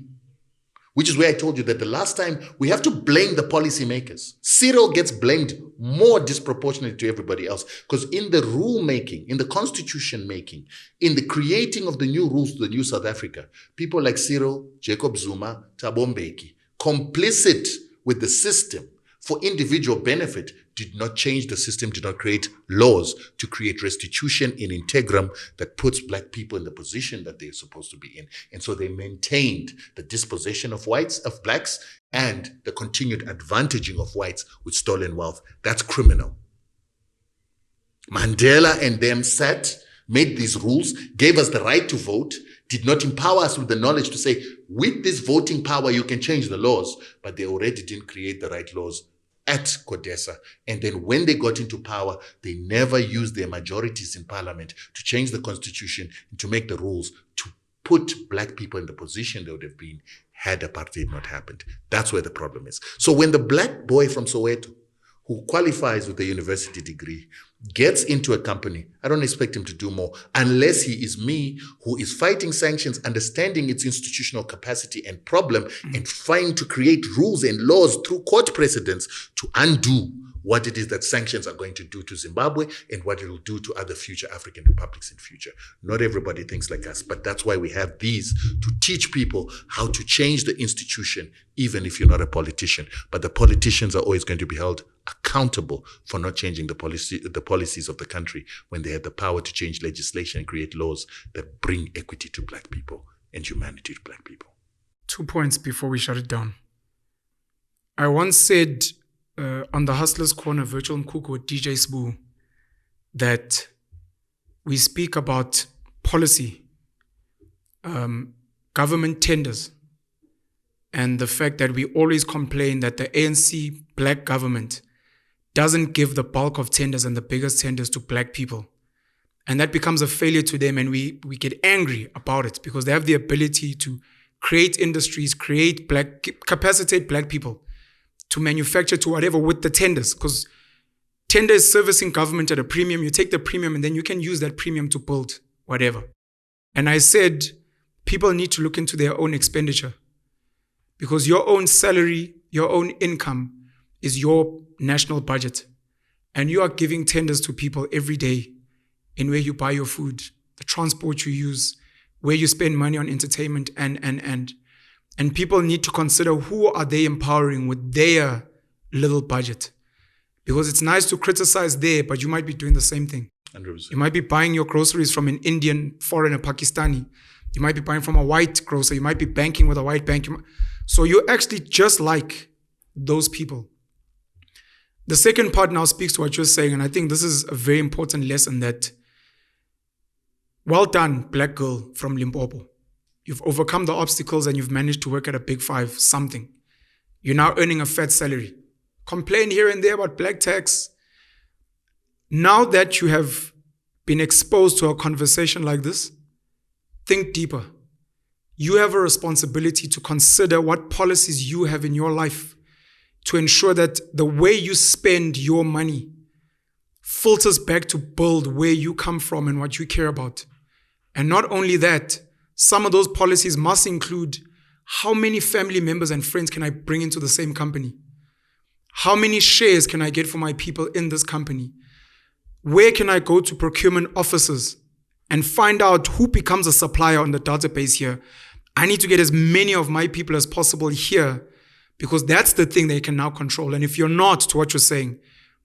which is where I told you that the last time we have to blame the policymakers. Cyril gets blamed more disproportionately to everybody else because in the rule making, in the constitution making, in the creating of the new rules to the new South Africa, people like Cyril, Jacob Zuma, Thabo Mbeki, complicit with the system for individual benefit, did not change the system, did not create laws to create restitution in integrum that puts black people in the position that they're supposed to be in. And so they maintained the dispossession of blacks, and the continued advantaging of whites with stolen wealth. That's criminal. Mandela and them made these rules, gave us the right to vote, did not empower us with the knowledge to say, with this voting power, you can change the laws, but they already didn't create the right laws at CODESA. And then when they got into power, they never used their majorities in parliament to change the constitution and to make the rules to put black people in the position they would have been had apartheid not happened. That's where the problem is. So when the black boy from Soweto who qualifies with a university degree, gets into a company, I don't expect him to do more unless he is me, who is fighting sanctions, understanding its institutional capacity and problem, and trying to create rules and laws through court precedents to undo what it is that sanctions are going to do to Zimbabwe and what it will do to other future African republics in future. Not everybody thinks like us, but that's why we have these, to teach people how to change the institution, even if you're not a politician. But the politicians are always going to be held accountable for not changing the policies of the country when they have the power to change legislation and create laws that bring equity to black people and humanity to black people. 2 points before we shut it down. I once said on the Hustlers Corner Virtual Mkuku with DJ Sbu that we speak about policy, government tenders, and the fact that we always complain that the ANC black government doesn't give the bulk of tenders and the biggest tenders to black people. And that becomes a failure to them, and we get angry about it because they have the ability to create industries, capacitate black people to manufacture to whatever with the tenders, because tender is servicing government at a premium. You take the premium and then you can use that premium to build whatever. And I said, people need to look into their own expenditure, because your own salary, your own income is your national budget. And you are giving tenders to people every day in where you buy your food, the transport you use, where you spend money on entertainment, and people need to consider who are they empowering with their little budget. Because it's nice to criticize there, but you might be doing the same thing. 100%. You might be buying your groceries from an Indian, foreigner, Pakistani. You might be buying from a white grocer. You might be banking with a white bank. So you're actually just like those people. The second part now speaks to what you're saying, and I think this is a very important lesson that, well done, black girl from Limpopo. You've overcome the obstacles and you've managed to work at a Big Five something. You're now earning a fat salary. Complain here and there about black tax. Now that you have been exposed to a conversation like this, think deeper. You have a responsibility to consider what policies you have in your life to ensure that the way you spend your money filters back to build where you come from and what you care about. And not only that, some of those policies must include how many family members and friends can I bring into the same company? How many shares can I get for my people in this company? Where can I go to procurement offices and find out who becomes a supplier on the database here? I need to get as many of my people as possible here, because that's the thing they can now control. And if you're not, to what you're saying,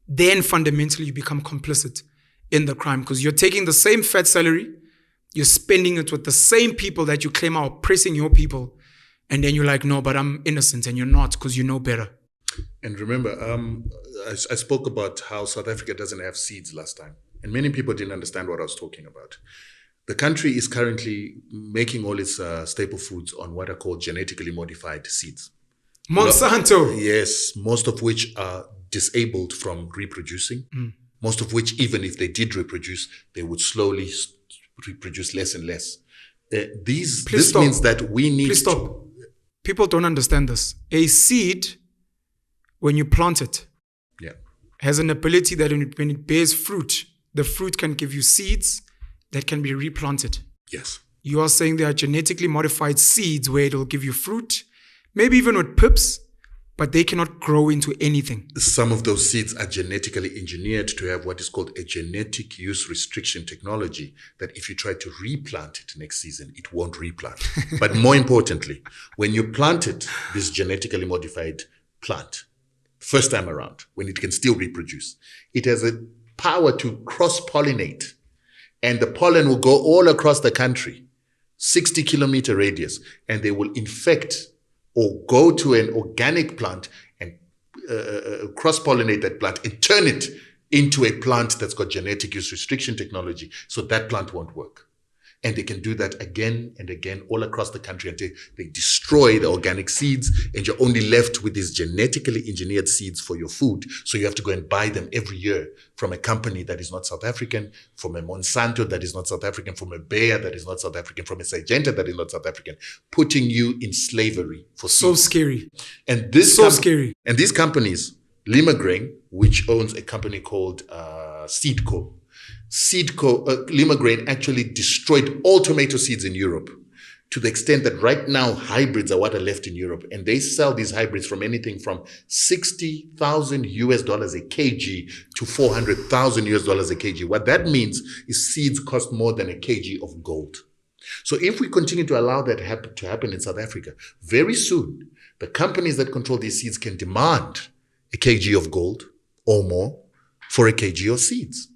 then fundamentally you become complicit in the crime, because you're taking the same fat salary, you're spending it with the same people that you claim are oppressing your people, and then you're like, no, but I'm innocent, and you're not, because you know better. And remember, I spoke about how South Africa doesn't have seeds last time, and many people didn't understand what I was talking about. The country is currently making all its staple foods on what are called genetically modified seeds. Monsanto. Yes, most of which are disabled from reproducing. Most of which, even if they did reproduce, they would slowly reproduce less and less. This means that we need Please stop. People don't understand this. A seed, when you plant it, has an ability that when it bears fruit, the fruit can give you seeds that can be replanted. Yes. You are saying there are genetically modified seeds where it will give you fruit, maybe even with pips, but they cannot grow into anything. Some of those seeds are genetically engineered to have what is called a genetic use restriction technology, that if you try to replant it next season, it won't replant. But more importantly, when you plant it, this genetically modified plant, first time around, when it can still reproduce, it has a power to cross-pollinate, and the pollen will go all across the country, 60-kilometer radius, and they will infect or go to an organic plant and cross-pollinate that plant and turn it into a plant that's got genetic use restriction technology, so that plant won't work. And they can do that again and again all across the country until they destroy the organic seeds, and you're only left with these genetically engineered seeds for your food. So you have to go and buy them every year from a company that is not South African, from a Monsanto that is not South African, from a Bayer that is not South African, from a Syngenta that is not South African, putting you in slavery for seeds. So scary. And this so scary. And these companies, Lima Grain, which owns a company called Seedco. Lima Grain actually destroyed all tomato seeds in Europe, to the extent that right now hybrids are what are left in Europe, and they sell these hybrids from anything from $60,000 a kg to $400,000 a kg. What that means is seeds cost more than a kg of gold. So if we continue to allow that to happen in South Africa, very soon the companies that control these seeds can demand a kg of gold or more for a kg of seeds.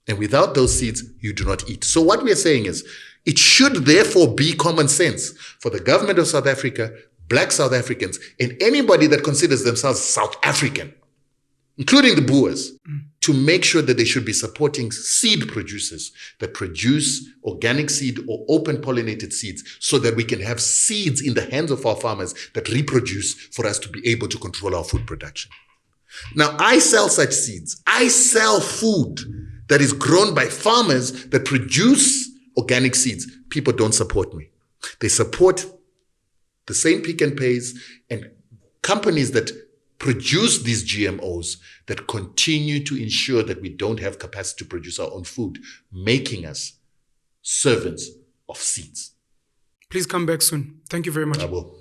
And without those seeds, you do not eat. So what we are saying is, it should therefore be common sense for the government of South Africa, Black South Africans, and anybody that considers themselves South African, including the Boers, to make sure that they should be supporting seed producers that produce organic seed or open pollinated seeds, so that we can have seeds in the hands of our farmers that reproduce for us to be able to control our food production. Now, I sell such seeds. I sell food that is grown by farmers that produce organic seeds. People don't support me. They support the same Pick and Pays and companies that produce these GMOs that continue to ensure that we don't have capacity to produce our own food, making us servants of seeds. Please come back soon. Thank you very much. I will.